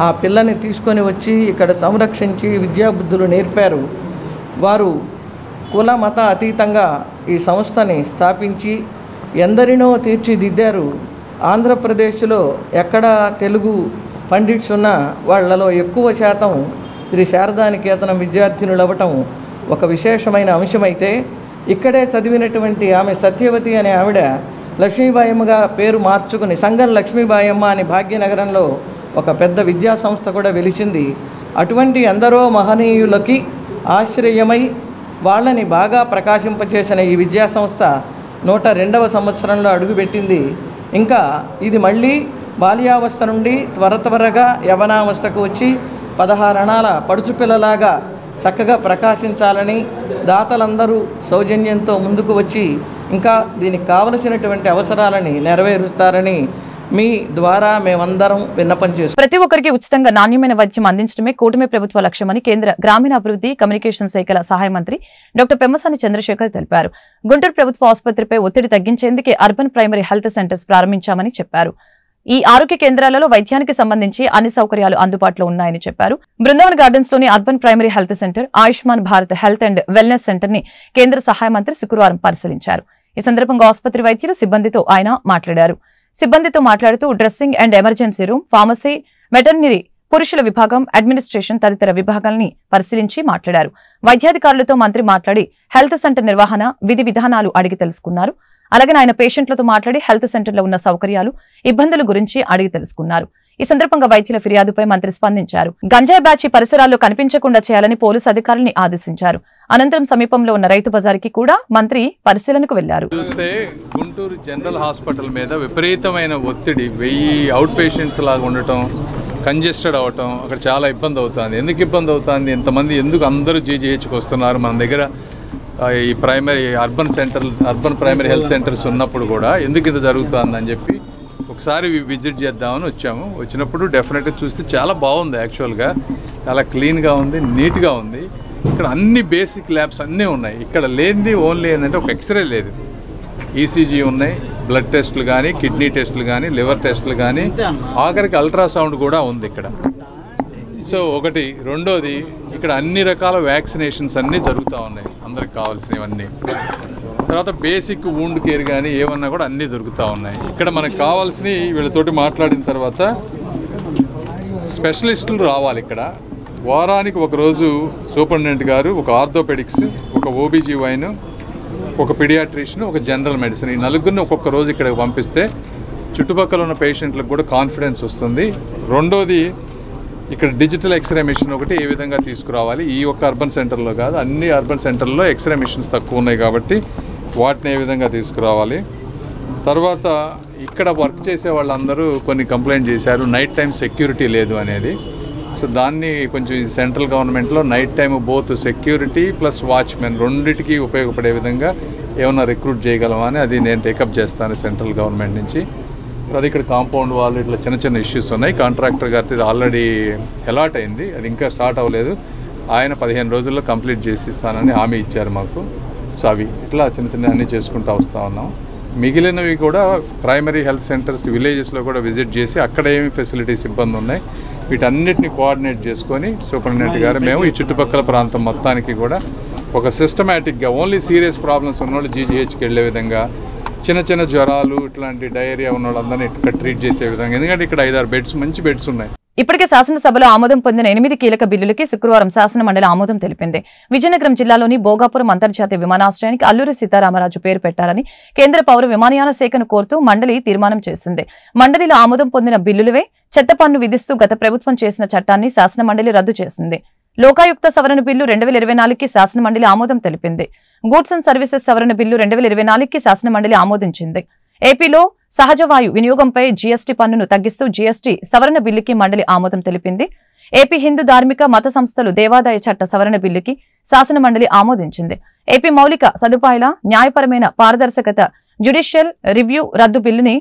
ఆ పిల్లని తీసుకొని వచ్చి ఇక్కడ సంరక్షించి విద్యాబుద్ధులు నేర్పారు. వారు కుల మత అతీతంగా ఈ సంస్థని స్థాపించి ఎందరినో తీర్చిదిద్దారు. ఆంధ్రప్రదేశ్లో ఎక్కడ తెలుగు పండిట్స్ ఉన్న వాళ్లలో ఎక్కువ శాతం శ్రీ శారదానికేతనం విద్యార్థినులు అవ్వటం ఒక విశేషమైన అంశమైతే ఇక్కడే చదివినటువంటి ఆమె సత్యవతి అనే ఆవిడ లక్ష్మీబాయమ్మగా పేరు మార్చుకుని సంఘం లక్ష్మీబాయమ్మ అని భాగ్యనగరంలో ఒక పెద్ద విద్యా సంస్థ కూడా వెలిచింది. అటువంటి ఎందరో మహనీయులకి ఆశ్రయమై వాళ్ళని బాగా ప్రకాశింపచేసిన ఈ విద్యా సంస్థ 102వ సంవత్సరంలో అడుగుపెట్టింది. ఇంకా ఇది మళ్ళీ బాల్యావస్థ నుండి త్వరగా యవనావస్థకు వచ్చి 16 అణాల పడుచుపిల్లలాగా చక్కగా ప్రకాశించాలని దాతలందరూ సౌజన్యంతో ముందుకు వచ్చి ఇంకా దీనికి కావలసినటువంటి అవసరాలని నెరవేరుస్తారని మీ ద్వారా మేమందరం విన్నపం చేస్తాం. ప్రతి ఒక్కరికి ఉచితంగా నాణ్యమైన వైద్యం అందించడమే కూటమి ప్రభుత్వ లక్ష్యమని కేంద్ర గ్రామీణాభివృద్ధి కమ్యూనికేషన్ శాఖల సహాయ మంత్రి డాక్టర్ పెమ్మసాని చంద్రశేఖర్ తెలిపారు. గుంటూరు ప్రభుత్వ ఆసుపత్రిపై ఒత్తిడి తగ్గించేందుకే అర్బన్ ప్రైమరీ హెల్త్ సెంటర్స్ ప్రారంభించామని చెప్పారు. ఈ ఆరోగ్య కేంద్రాలలో వైద్యానికి సంబంధించి అన్ని సౌకర్యాలు అందుబాటులో ఉన్నాయని చెప్పారు. బృందావన్ గార్డెన్స్ లోని urban primary health centre, Ayushman Bharat health and wellness centre ని కేంద్ర సహాయ మంత్రి శుక్రవారం పరిశీలించారు. ఈ సందర్భంగా ఆసుపత్రి వైద్యులు సిబ్బందితో ఆయన మాట్లాడారు. సిబ్బందితో మాట్లాడుతూ dressing and emergency room, pharmacy, veterinary, పురుషుల విభాగం, అడ్మినిస్ట్రేషన్ తదితర విభాగాల్ని పరిశీలించి మాట్లాడారు. వైద్యాధికారులతో మంత్రి మాట్లాడి హెల్త్ సెంటర్ నిర్వహణ, విధి విధానాలు అడిగి తెలుసుకున్నారు. అలాగే ఆయన పేషెంట్లతో మాట్లాడి హెల్త్ సెంటర్లో ఉన్న సౌకర్యాలు, ఇబ్బందుల గురించి అడిగి తెలుసుకున్నారు. ఈ సందర్భంగా వైద్యుల ఫిర్యాదుపై మంత్రి స్పందించారు. గంజాయి బ్యాచ్ పరిసరాల్లో కనిపించకుండా చేయాలని పోలీసు అధికారులను ఆదేశించారు. అనంతరం సమీపంలో ఉన్న రైతు బజార్కి కూడా మంత్రి పరిశీలనకు వెళ్లారు. చూస్తే గుంటూరు జనరల్ హాస్పిటల్ మీద విపరీతమైన ఒత్తిడి, 1000 అవుట్ పేషెంట్స్ లాగా ఉండటం, కంజెస్టెడ్ అవటం, అక్కడ చాలా ఇబ్బంది అవుతుంది. ఎందుకు ఇబ్బంది అవుతుంది, ఇంతమంది ఎందుకు అందరూ జీజీహెచ్కి వస్తున్నారు? మన దగ్గర ఈ primary urban primary health centres ఉన్నప్పుడు కూడా ఎందుకు ఇంత జరుగుతుందని చెప్పి ఒకసారి విజిట్ చేద్దామని వచ్చాము. వచ్చినప్పుడు డెఫినెట్గా చూస్తే చాలా బాగుంది. యాక్చువల్గా చాలా క్లీన్గా ఉంది, నీట్గా ఉంది. ఇక్కడ అన్ని బేసిక్ ల్యాబ్స్ అన్నీ ఉన్నాయి. ఇక్కడ లేనిది ఓన్లీ ఏంటంటే ఒక ఎక్స్రే లేదు, ఈసీజీ ఉన్నాయి, బ్లడ్ టెస్టులు కానీ, కిడ్నీ టెస్టులు కానీ, లివర్ టెస్టులు కానీ, ఆఖరికి అల్ట్రాసౌండ్ కూడా ఉంది ఇక్కడ. సో ఒకటి. రెండోది, ఇక్కడ అన్ని రకాల వ్యాక్సినేషన్స్ అన్నీ జరుగుతూ ఉన్నాయి, అందరికి కావాల్సినవన్నీ. తర్వాత బేసిక్ వూండ్ కేర్ కానీ ఏమన్నా కూడా అన్నీ దొరుకుతూ ఉన్నాయి. ఇక్కడ మనకు కావాల్సినవి వీళ్ళతోటి మాట్లాడిన తర్వాత స్పెషలిస్టులు రావాలి. ఇక్కడ వారానికి ఒకరోజు సూపరింటెండెంట్ గారు ఒక ఆర్థోపెడిక్స్, ఒక ఓబీజీవైన్, ఒక పిడియాట్రిషియన్, ఒక జనరల్ మెడిసిన్, ఈ నలుగురిని ఒక్కొక్క రోజు ఇక్కడికి పంపిస్తే చుట్టుపక్కల ఉన్న పేషెంట్లకు కూడా కాన్ఫిడెన్స్ వస్తుంది. రెండోది, ఇక్కడ డిజిటల్ ఎక్స్రే మిషన్ ఒకటి ఏ విధంగా తీసుకురావాలి, ఈ ఒక్క అర్బన్ సెంటర్లో కాదు అన్ని అర్బన్ సెంటర్లో ఎక్స్రే మిషన్స్ తక్కువ ఉన్నాయి కాబట్టి వాటిని ఏ విధంగా తీసుకురావాలి. తర్వాత ఇక్కడ వర్క్ చేసే వాళ్ళందరూ కొన్ని కంప్లైంట్ చేశారు, నైట్ టైం సెక్యూరిటీ లేదు అనేది. సో దాన్ని కొంచెం సెంట్రల్ గవర్నమెంట్లో night time both security plus watchman రెండింటికి ఉపయోగపడే విధంగా ఏమైనా రిక్రూట్ చేయగలమా అని అది నేను టేకప్ చేస్తాను సెంట్రల్ గవర్నమెంట్ నుంచి. అది ఇక్కడ కాంపౌండ్ వాళ్ళు ఇట్లా చిన్న చిన్న ఇష్యూస్ ఉన్నాయి. కాంట్రాక్టర్ గారితో ఇది ఆల్రెడీ అలాట్ అయింది, అది ఇంకా స్టార్ట్ అవ్వలేదు. ఆయన 15 రోజుల్లో కంప్లీట్ చేసి ఇస్తానని హామీ ఇచ్చారు మాకు. సో అవి ఇట్లా చిన్న చిన్న అన్నీ చేసుకుంటూ వస్తూ ఉన్నాం. మిగిలినవి కూడా ప్రైమరీ హెల్త్ సెంటర్స్ విలేజెస్లో కూడా విజిట్ చేసి అక్కడ ఏమి ఫెసిలిటీస్ ఇబ్బంది ఉన్నాయి వీటన్నిటిని కోఆర్డినేట్ చేసుకొని సూపరింటెండెంట్ గారు మేము ఈ చుట్టుపక్కల ప్రాంతం మొత్తానికి కూడా ఒక సిస్టమేటిక్గా ఓన్లీ సీరియస్ ప్రాబ్లమ్స్ ఉన్నవాళ్ళు జీజీహెచ్కి వెళ్ళే విధంగా, చిన్న చిన్న జ్వరాలు ఇట్లాంటి డయేరియా ఉన్న వాళ్ళందరినీ ఇక్కడ ట్రీట్ చేసే విధంగా, ఎందుకంటే ఇక్కడ 5-6 బెడ్స్ మంచి బెడ్స్ ఉన్నాయి. ఇప్పటికే శాసనసభలో ఆమోదం పొందిన 8 కీలక బిల్లులకి శుక్రవారం శాసన మండలి ఆమోదం తెలిపింది. విజయనగరం జిల్లాలోని భోగాపురం అంతర్జాతీయ విమానాశ్రయానికి అల్లూరి సీతారామరాజు పేరు పెట్టాలని కేంద్ర పౌర విమానయాన శాఖను కోరుతూ మండలి తీర్మానం చేసింది. మండలిలో ఆమోదం పొందిన బిల్లులవే చెత్త పన్ను విధిస్తూ గత ప్రభుత్వం చేసిన చట్టాన్ని శాసన మండలి రద్దు చేసింది. లోకాయుక్త సవరణ బిల్లు 2024కి శాసన మండలి ఆమోదం తెలిపింది. గూడ్స్ అండ్ సర్వీసెస్ సవరణ బిల్లు 2024కి శాసన మండలి ఆమోదించింది. ఏపీలో సహజవాయు వినియోగంపై జీఎస్టీ పన్నును తగ్గిస్తూ జీఎస్టీ సవరణ బిల్లుకి మండలి ఆమోదం తెలిపింది. ఏపీ హిందూ ధార్మిక మత సంస్థలు దేవాదాయ చట్ట సవరణ బిల్లుకి శాసన మండలి ఆమోదించింది. ఏపీ మౌలిక సదుపాయాల న్యాయపరమైన పారదర్శకత జ్యుడిషియల్ రివ్యూ రద్దు బిల్లుని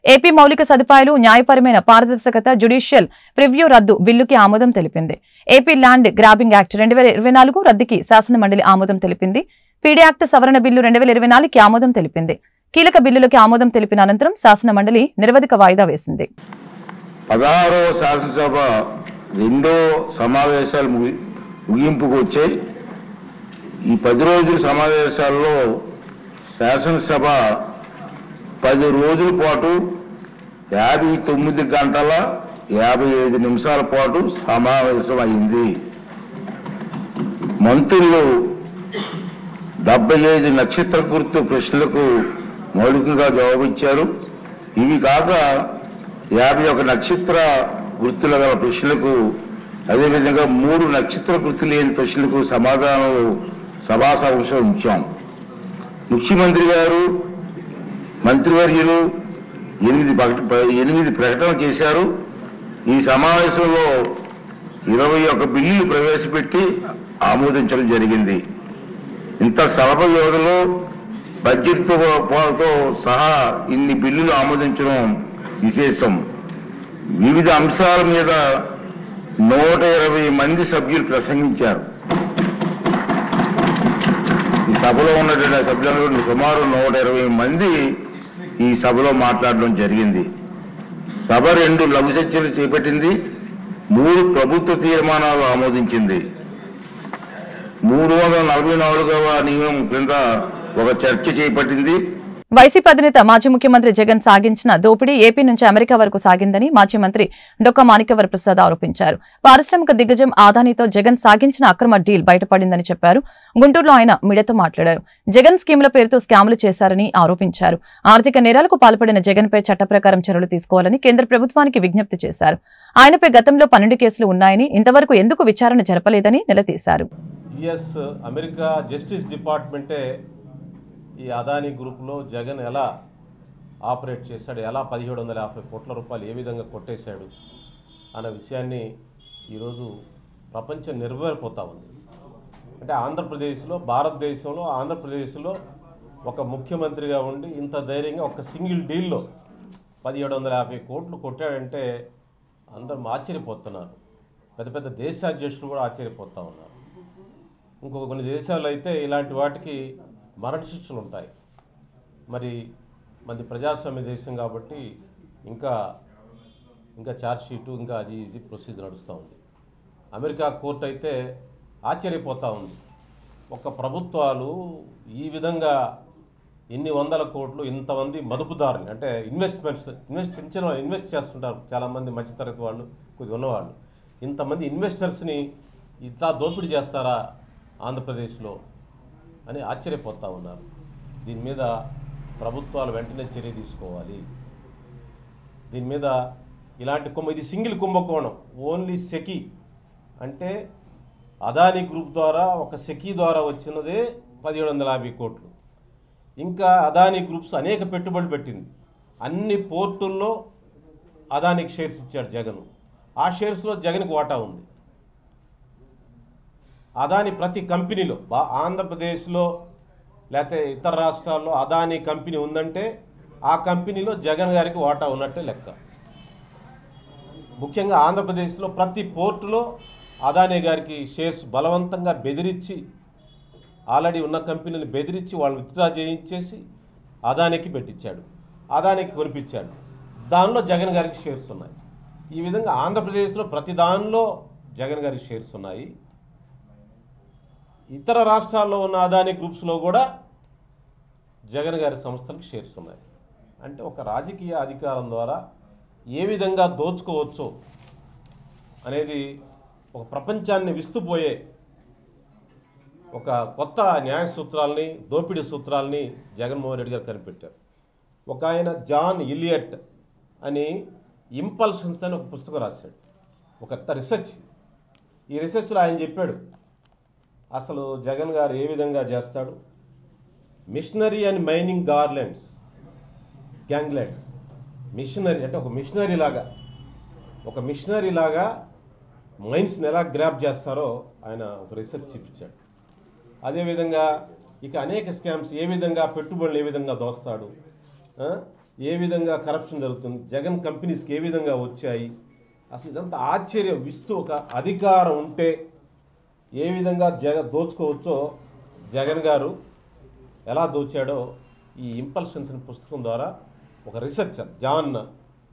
ఏపీ మౌలిక సదుపాయాలు న్యాయపరమైన పారదర్శకత జ్యుడిషియల్ ప్రివ్యూ రద్దు బిల్లుకి ఆమోదం తెలిపింది. ఏపీ ల్యాండ్ గ్రాబింగ్ యాక్ట్ 2024 రద్దుకి శాసన మండలి ఆమోదం తెలిపింది. పీడీ యాక్ట్ సవరణ బిల్లు 2024కి ఆమోదం తెలిపింది. కీలక బిల్లులకి ఆమోదం తెలిపిన అనంతరం శాసన మండలి నిరవధిక వాయిదా వేసింది. 16వ శాసనసభ రెండో సమావేశాలు ముగింపుకు వచ్చాయి. ఈ 10 రోజుల సమావేశాల్లో శాసనసభ 10 రోజుల పాటు 59 గంటల 55 నిమిషాల పాటు సమావేశం అయింది. మంత్రులు 75 నక్షత్ర గుర్తు ప్రశ్నలకు మౌలికంగా జవాబిచ్చారు. ఇవి కాక 51 నక్షత్ర గుర్తుల గల ప్రశ్నలకు, అదేవిధంగా 3 నక్షత్ర గుర్తు లేని ప్రశ్నలకు సమాధానాలు సభా సమావేశం ఉంచాం. ముఖ్యమంత్రి గారు మంత్రివర్యులు 8 ప్రకటనలు చేశారు. ఈ సమావేశంలో 21 బిల్లులు ప్రవేశపెట్టి ఆమోదించడం జరిగింది. ఇంత స్వల్ప వ్యవధిలో బడ్జెట్తో సహా ఇన్ని బిల్లులు ఆమోదించడం విశేషం. వివిధ అంశాల మీద 120 మంది సభ్యులు ప్రసంగించారు. ఈ సభలో ఉన్నటువంటి సభ్యులు సుమారు 120 మంది ఈ సభలో మాట్లాడడం జరిగింది. సభ 2 లఘు చర్చలు చేపట్టింది, 3 ప్రభుత్వ తీర్మానాలు ఆమోదించింది. 344వ నియమం కింద ఒక చర్చ చేపట్టింది. వైసీపీ అధినేత మాజీ ముఖ్యమంత్రి జగన్ సాగించిన దోపిడీ ఏపీ నుంచి అమెరికా వరకు సాగిందని మాజీ మంత్రి డొక్కా మాణిక్యవర ప్రసాద్ ఆరోపించారు. పారిశ్రామిక దిగ్గజం ఆదానితో జగన్ సాగించిన అక్రమ డీల్ బయటపడిందని చెప్పారు. గుంటూరులో ఆయన మీడియాతో మాట్లాడారు. జగన్ స్కీముల పేరుతో స్కాములు చేశారని ఆరోపించారు. ఆర్థిక నేరాలకు పాల్పడిన జగన్ పై చట్ట ప్రకారం చర్యలు తీసుకోవాలని కేంద్ర ప్రభుత్వానికి విజ్ఞప్తి చేశారు. ఆయనపై గతంలో 12 కేసులు ఉన్నాయని, ఇంతవరకు ఎందుకు విచారణ జరపలేదని నిలదీశారు. అమెరికా జస్టిస్ డిపార్ట్మెంటే ఈ అదానీ గ్రూప్లో జగన్ ఎలా ఆపరేట్ చేశాడు, ఎలా 1750 కోట్ల రూపాయలు ఏ విధంగా కొట్టేశాడు అన్న విషయాన్ని ఈరోజు ప్రపంచం నిర్వహిపోతూ ఉంది. అంటే ఆంధ్రప్రదేశ్లో, భారతదేశంలో ఆంధ్రప్రదేశ్లో ఒక ముఖ్యమంత్రిగా ఉండి ఇంత ధైర్యంగా ఒక సింగిల్ డీల్లో 1750 కోట్లు కొట్టాడంటే అందరం ఆశ్చర్యపోతున్నారు. పెద్ద పెద్ద దేశాధ్యక్షులు కూడా ఆశ్చర్యపోతూ ఉన్నారు. ఇంకొక కొన్ని దేశాలు అయితే ఇలాంటి వాటికి మరణశిక్షలు ఉంటాయి. మరి మంది ప్రజాస్వామ్య దేశం కాబట్టి ఇంకా ఛార్జ్షీటు ఇంకా ఇది ప్రొసీజర్ నడుస్తూ ఉంది. అమెరికా కోర్టు అయితే ఆశ్చర్యపోతూ ఉంది. ఒక ప్రభుత్వాలు ఈ విధంగా ఇన్ని వందల కోట్లు ఇంతమంది మదుపుదారుని, అంటే ఇన్వెస్ట్ చేస్తుంటారు చాలామంది మధ్యతరగతి వాళ్ళు, కొద్దిగా ఉన్నవాళ్ళు, ఇంతమంది ఇన్వెస్టర్స్ని ఇట్లా దోపిడీ చేస్తారా ఆంధ్రప్రదేశ్లో అని ఆశ్చర్యపోతూ ఉన్నారు. దీని మీద ప్రభుత్వాలు వెంటనే చర్య తీసుకోవాలి. దీని మీద ఇలాంటి ఇది సింగిల్ కుంభకోణం. ఓన్లీ సెకీ అంటే అదానీ గ్రూప్ ద్వారా ఒక సెకీ ద్వారా వచ్చినదే 1750 కోట్లు. ఇంకా అదానీ గ్రూప్స్ అనేక పెట్టుబడులు పెట్టింది. అన్ని పోర్టుల్లో అదానికి షేర్స్ ఇచ్చాడు జగన్. ఆ షేర్స్లో జగన్కి వాటా ఉంది. అదాని ప్రతి కంపెనీలో ఆంధ్రప్రదేశ్లో లేకపోతే ఇతర రాష్ట్రాల్లో అదాని కంపెనీ ఉందంటే ఆ కంపెనీలో జగన్ గారికి వాటా ఉన్నట్టే లెక్క. ముఖ్యంగా ఆంధ్రప్రదేశ్లో ప్రతి పోర్టులో అదాని గారికి షేర్స్ బలవంతంగా బెదిరించి, ఆల్రెడీ ఉన్న కంపెనీని బెదిరించి వాళ్ళు విత్డ్రా చేయించేసి అదానికి పెట్టించాడు, అదానికి కొనిపించాడు. దానిలో జగన్ గారికి షేర్స్ ఉన్నాయి. ఈ విధంగా ఆంధ్రప్రదేశ్లో ప్రతి దానిలో జగన్ గారికి షేర్స్ ఉన్నాయి. ఇతర రాష్ట్రాల్లో ఉన్న అదానీ గ్రూప్స్లో కూడా జగన్ గారి సంస్థలకు షేర్స్ ఉన్నాయి. అంటే ఒక రాజకీయ అధికారం ద్వారా ఏ విధంగా దోచుకోవచ్చో అనేది ఒక ప్రపంచాన్ని విస్తుపోయే ఒక కొత్త న్యాయ సూత్రాలని, దోపిడీ సూత్రాలని జగన్మోహన్ రెడ్డి గారు కనిపెట్టారు. ఒక ఆయన జాన్ ఇలియట్ అని ఇంపల్షన్స్ అని ఒక పుస్తకం రాశాడు, ఒక రీసెర్చ్. ఈ రీసెర్చ్లో ఆయన చెప్పాడు అసలు జగన్ గారు ఏ విధంగా చేస్తాడు. మిషనరీ అండ్ మైనింగ్ గ్యాంగ్లెట్స్, మిషనరీ అంటే ఒక మిషనరీ లాగా మైన్స్ని ఎలా గ్రాప్ చేస్తారో ఆయన ఒక రీసెర్చ్ చూపించాడు. అదేవిధంగా ఇక అనేక స్కామ్స్, ఏ విధంగా పెట్టుబడులు ఏ విధంగా దోస్తాడు, ఏ విధంగా కరప్షన్ జరుగుతుంది, జగన్ కంపెనీస్కి ఏ విధంగా వచ్చాయి, అసలు ఇదంతా ఆశ్చర్యం ఇస్తూ ఒక అధికారం ఉంటే ఏ విధంగా దోచుకోవచ్చో జగన్ గారు ఎలా దోచాడో ఈ ఇంపల్షన్స్ అనే పుస్తకం ద్వారా ఒక రీసెర్చర్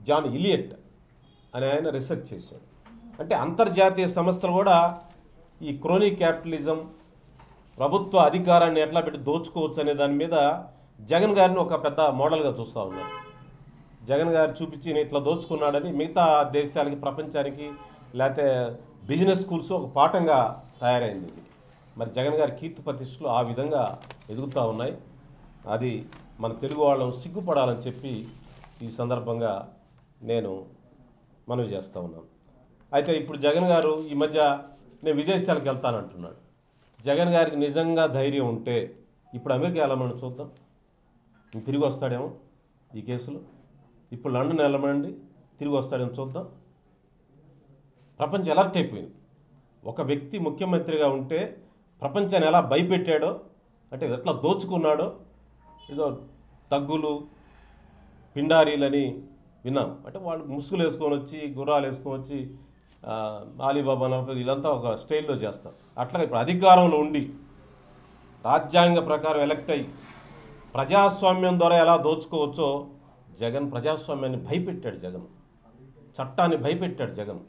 జాన్ ఇలియట్ అనే ఆయన రీసెర్చ్ చేశాడు. అంటే అంతర్జాతీయ సంస్థలు కూడా ఈ క్రోనీ క్యాపిటలిజం, ప్రభుత్వ అధికారాన్ని ఎట్లా పెట్టి దోచుకోవచ్చు అనే దాని మీద జగన్ గారిని ఒక పెద్ద మోడల్గా చూస్తూ ఉన్నారు. జగన్ గారు చూపించి ఇట్లా దోచుకున్నాడని మిగతా దేశాలకి, ప్రపంచానికి, లేకపోతే బిజినెస్ స్కూల్స్ ఒక పాఠంగా తయారైంది. మరి జగన్ గారి కీర్తి ప్రతిష్టలు ఆ విధంగా ఎదుగుతూ ఉన్నాయి. అది మన తెలుగు వాళ్ళం సిగ్గుపడాలని చెప్పి ఈ సందర్భంగా నేను మనవి చేస్తూ ఉన్నాను. అయితే ఇప్పుడు జగన్ గారు ఈ మధ్య నేను విదేశాలకు వెళ్తానంటున్నాడు. జగన్ గారికి నిజంగా ధైర్యం ఉంటే ఇప్పుడు అమెరికా వెళ్ళమని చూద్దాం, తిరిగి వస్తాడేమో ఈ కేసులో. ఇప్పుడు లండన్ వెళ్ళమండి, తిరిగి వస్తాడేమో చూద్దాం. ప్రపంచం అలర్ట్ అయిపోయింది. ఒక వ్యక్తి ముఖ్యమంత్రిగా ఉంటే ప్రపంచాన్ని ఎలా భయపెట్టాడో, అంటే ఎట్లా దోచుకున్నాడో ఏదో తగ్గులు పిండారీలని విన్నాం. అంటే వాళ్ళు ముసుగులు వేసుకొని వచ్చి గుర్రాలు వేసుకొని వచ్చి ఆలీబాబా వీళ్ళంతా ఒక స్టైల్లో చేస్తారు. అట్లా ఇప్పుడు అధికారంలో ఉండి రాజ్యాంగ ప్రకారం ఎలక్ట్ అయ్యి ప్రజాస్వామ్యం ద్వారా ఎలా దోచుకోవచ్చో జగన్ ప్రజాస్వామ్యాన్ని భయపెట్టాడు. జగన్ చట్టాన్ని భయపెట్టాడు. జగన్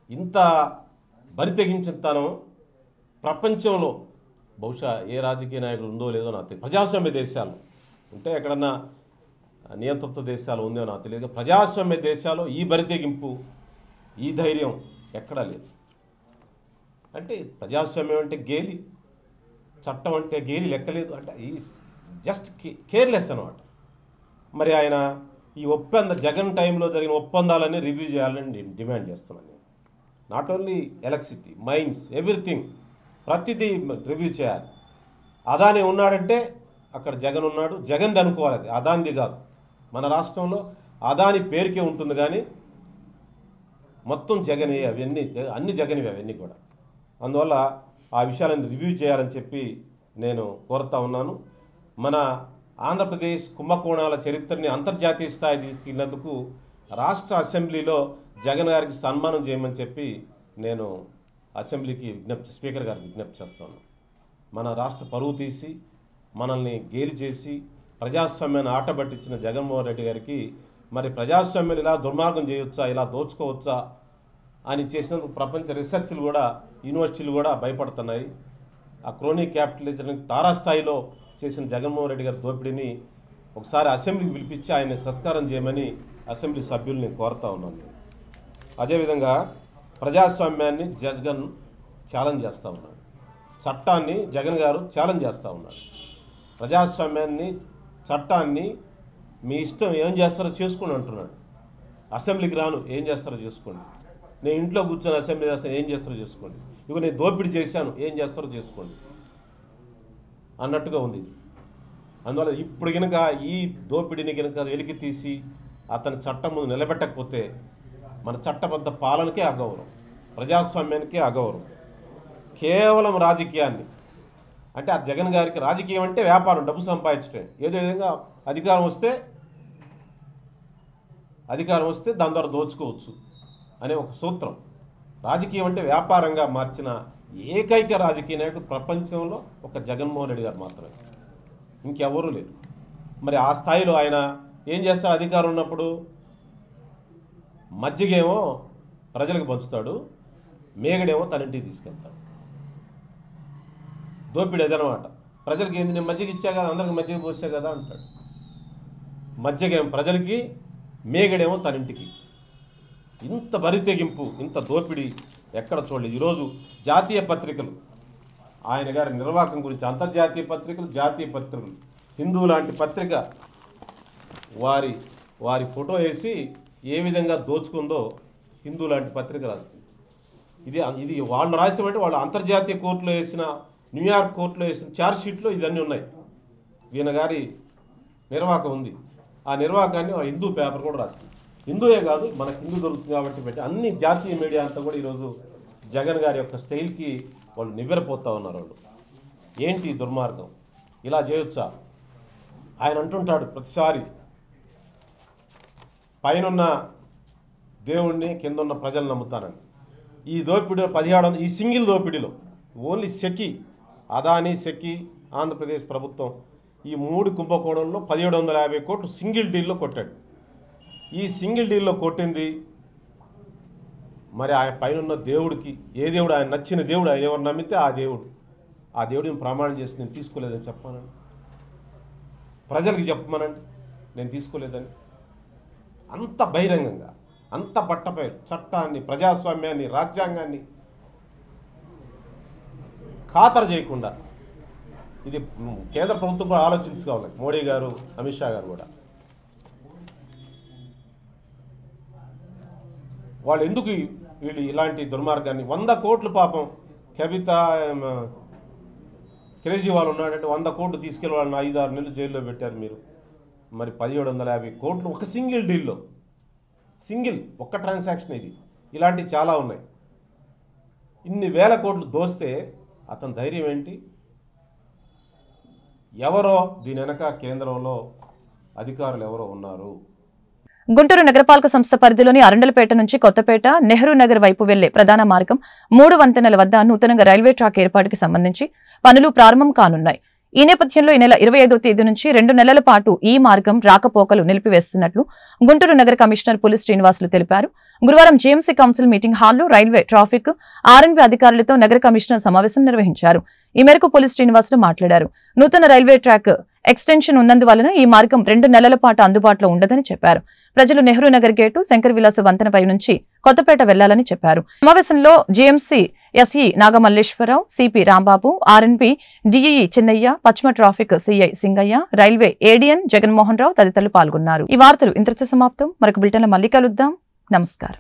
ఇంత బరితెగించిన తనం ప్రపంచంలో బహుశా ఏ రాజకీయ నాయకులు ఉందో లేదో నాకు తెలియదు. ప్రజాస్వామ్య దేశాలు ఉంటే ఎక్కడన్నా నియంతృత్వ దేశాలు ఉందో నాకు తెలియదు. ప్రజాస్వామ్య దేశాల్లో ఈ బరితెగింపు ఈ ధైర్యం ఎక్కడా లేదు. అంటే ప్రజాస్వామ్యం అంటే గేలి, చట్టం అంటే గేలి లెక్కలేదు. అంటే ఈ జస్ట్ కేర్లెస్ అనమాట. మరి ఆయన ఈ జగన్ టైంలో జరిగిన ఒప్పందాలన్నీ రివ్యూ చేయాలని డిమాండ్ చేస్తున్నాను నేను. Not only electricity, mines, everything ప్రతిదీ రివ్యూ చేయాలి. అదాని ఉన్నాడంటే అక్కడ జగన్ ఉన్నాడు. జగన్ది అనుకోవాలి, అది అదానిది కాదు. మన రాష్ట్రంలో అదాని పేరుకే ఉంటుంది కానీ మొత్తం జగన్ అవన్నీ అన్ని జగన్వి అవన్నీ కూడా. అందువల్ల ఆ విషయాలను రివ్యూ చేయాలని చెప్పి నేను కోరుతా ఉన్నాను. మన ఆంధ్రప్రదేశ్ కుంభకోణాల చరిత్రని అంతర్జాతీయ స్థాయి తీసుకెళ్ళినందుకు రాష్ట్ర అసెంబ్లీలో జగన్ గారికి సన్మానం చేయమని చెప్పి నేను అసెంబ్లీకి స్పీకర్ గారికి విజ్ఞప్తి చేస్తాను. మన రాష్ట్ర పరువు తీసి మనల్ని గేలి చేసి ప్రజాస్వామ్యాన్ని ఆటబట్టించిన జగన్మోహన్ రెడ్డి గారికి మరి ప్రజాస్వామ్యాన్ని ఇలా దుర్మార్గం చేయొచ్చా, ఇలా దోచుకోవచ్చా అని చేసినందుకు ప్రపంచ రీసెర్చ్లు కూడా యూనివర్సిటీలు కూడా భయపడుతున్నాయి. ఆ క్రోనీ క్యాపిటలిజం తారాస్థాయిలో చేసిన జగన్మోహన్ రెడ్డి గారి దోపిడీని ఒకసారి అసెంబ్లీకి పిలిపించి ఆయన సత్కారం చేయమని అసెంబ్లీ సభ్యుల్ని కోరుతా ఉన్నాను. అదేవిధంగా ప్రజాస్వామ్యాన్ని జగన్ ఛాలెంజ్ చేస్తూ ఉన్నాడు. చట్టాన్ని జగన్ గారు ఛాలెంజ్ చేస్తూ ఉన్నాడు. ప్రజాస్వామ్యాన్ని, చట్టాన్ని మీ ఇష్టం ఏం చేస్తారో చేసుకోండి అంటున్నాడు. అసెంబ్లీకి రాను, ఏం చేస్తారో చేసుకోండి. నేను ఇంట్లో కూర్చొని అసెంబ్లీ చేస్తాను, ఏం చేస్తారో చేసుకోండి. ఇక నేను దోపిడీ చేశాను, ఏం చేస్తారో చేసుకోండి అన్నట్టుగా ఉంది. అందువల్ల ఇప్పుడు కనుక ఈ దోపిడీని కనుక వెలికి తీసి అతని చట్టం ముందు నిలబెట్టకపోతే మన చట్టబద్ధ పాలనకే అగౌరవం, ప్రజాస్వామ్యానికే అగౌరవం. కేవలం రాజకీయాన్ని అంటే ఆ జగన్ గారికి రాజకీయం అంటే వ్యాపారం, డబ్బు సంపాదించడం. ఏదో విధంగా అధికారం వస్తే దాని ద్వారా దోచుకోవచ్చు అనే ఒక సూత్రం. రాజకీయం అంటే వ్యాపారంగా మార్చిన ఏకైక రాజకీయ నాయకుడు ప్రపంచంలో ఒక జగన్మోహన్ రెడ్డి గారు మాత్రమే, ఇంకెవరూ లేరు. మరి ఆ స్థాయిలో ఆయన ఏం చేస్తాడు? అధికారం ఉన్నప్పుడు మజ్జిగేమో ప్రజలకు పంచుతాడు, మేగడేమో తన ఇంటికి తీసుకెళ్తాడు. దోపిడీ అదనమాట. ప్రజలకి ఏంది, నేను మజ్జిగ ఇచ్చా కదా, అందరికి మజ్జిగ పోసా కదా అంటాడు. మజ్జిగేమో ప్రజలకి, మేగడేమో తన ఇంటికి. ఇంత బరితెగింపు, ఇంత దోపిడీ ఎక్కడ చూడలేదు. ఈరోజు జాతీయ పత్రికలు ఆయన గారి నిర్వాహకం గురించి, అంతర్జాతీయ పత్రికలు, జాతీయ పత్రికలు, హిందూ లాంటి పత్రిక వారి ఫోటో వేసి ఏ విధంగా దోచుకుందో హిందూ లాంటి పత్రిక రాస్తుంది. ఇది వాళ్ళు రాసినట్టు వాళ్ళు అంతర్జాతీయ కోర్టులో వేసిన, న్యూయార్క్ కోర్టులో వేసిన ఛార్జ్షీట్లో ఇవన్నీ ఉన్నాయి. ఈయన గారి నిర్వాహకం ఉంది. ఆ నిర్వాహకాన్ని హిందూ పేపర్ కూడా రాసింది. హిందూయే కాదు, మనకు హిందూ దొరుకుతుంది కాబట్టి పెట్టి అన్ని జాతీయ మీడియా అంతా కూడా ఈరోజు జగన్ గారి యొక్క స్టైల్కి వాళ్ళు నివ్వెరపోతూ ఉన్నారు. వాళ్ళు ఏంటి దుర్మార్గం, ఇలా చేయొచ్చా? ఆయన అంటుంటాడు ప్రతిసారి, పైనున్న దేవుణ్ణి కిందన్న ప్రజలు నమ్ముతానని. ఈ దోపిడీలో 1700 ఈ సింగిల్ దోపిడీలో ఓన్లీ సెకి, అదాని, సెకి, ఆంధ్రప్రదేశ్ ప్రభుత్వం ఈ 3 కుంభకోణంలో 1750 కోట్లు సింగిల్ డీల్లో కొట్టాడు. ఈ సింగిల్ డీల్లో కొట్టింది మరి ఆయన పైన దేవుడికి, ఏ దేవుడు ఆయన నచ్చిన దేవుడు, ఆయన ఎవరు నమ్మితే ఆ దేవుడిని ప్రమాణం చేసి నేను తీసుకోలేదని చెప్పానండి. ప్రజలకి చెప్పమనండి నేను తీసుకోలేదని. అంత బహిరంగంగా, అంత పట్టపై చట్టాన్ని, ప్రజాస్వామ్యాన్ని, రాజ్యాంగాన్ని ఖాతరు చేయకుండా ఇది కేంద్ర ప్రభుత్వం కూడా ఆలోచించుకోవాలి. మోడీ గారు, అమిత్ షా గారు కూడా వాళ్ళు ఎందుకు వీళ్ళు ఇలాంటి దుర్మార్గాన్ని 100 కోట్లు పాపం కవిత కేజ్రీవాల్ ఉన్నాడంటే 100 కోట్లు తీసుకెళ్ళి వాళ్ళని 5-6 నెలలు జైల్లో పెట్టారు మీరు. మరి 1750 కోట్లు ఒక సింగిల్ డీల్లో, సింగిల్ ఒక్క ట్రాన్సాక్షన్ ఇది. ఇలాంటివి చాలా ఉన్నాయి. ఇన్ని వేల కోట్లు దోస్తే అతని ధైర్యం ఏంటి? ఎవరో దీని వెనక కేంద్రంలో అధికారులు ఎవరో ఉన్నారు. గుంటూరు నగరపాలక సంస్థ పరిధిలోని అరండలపేట నుంచి కొత్తపేట నెహ్రూ నగర్ వైపు వెళ్లే ప్రధాన మార్గం 3 వంతెనల వద్ద నూతనంగా రైల్వే ట్రాక్ ఏర్పాటుకి సంబంధించి పనులు ప్రారంభం కానున్నాయి. ఈ నేపథ్యంలో ఈ నెల 25వ తేదీ నుంచి 2 నెలల పాటు ఈ మార్గం రాకపోకలు నిలిపివేస్తున్నట్లు గుంటూరు నగర కమిషనర్ పులి శ్రీనివాసులు తెలిపారు. గురువారం జీఎంసీ కౌన్సిల్ మీటింగ్ హాల్లో రైల్వే, ట్రాఫిక్, ఆర్ఎన్బి అధికారులతో నగర కమిషనర్ సమావేశం నిర్వహించారు. ఈ మేరకు పులి శ్రీనివాసులు మాట్లాడారు. నూతన రైల్వే ట్రాక్ ఎక్స్టెన్షన్ ఉన్నందువలన ఈ మార్గం 2 నెలల పాటు అందుబాటులో ఉండదని చెప్పారు. ప్రజలు నెహ్రూ నగర్ గేటు, శంకర్ విలాస వంతెనపై నుంచి కొత్తపేట వెళ్లాలని చెప్పారు. సమావేశంలో GMC SE Nagamalleswararao, CP Rambabu, R N B DE Chinnaiah, పశ్చిమ traffic CI Singaiah, railway ADN Jaganmohan Rao తదితరులు పాల్గొన్నారు. ఈ వార్తలు ఇంతటితో సమాప్తం. మరొక బులెటిన్లో మళ్ళీ కలుద్దాం. నమస్కారం.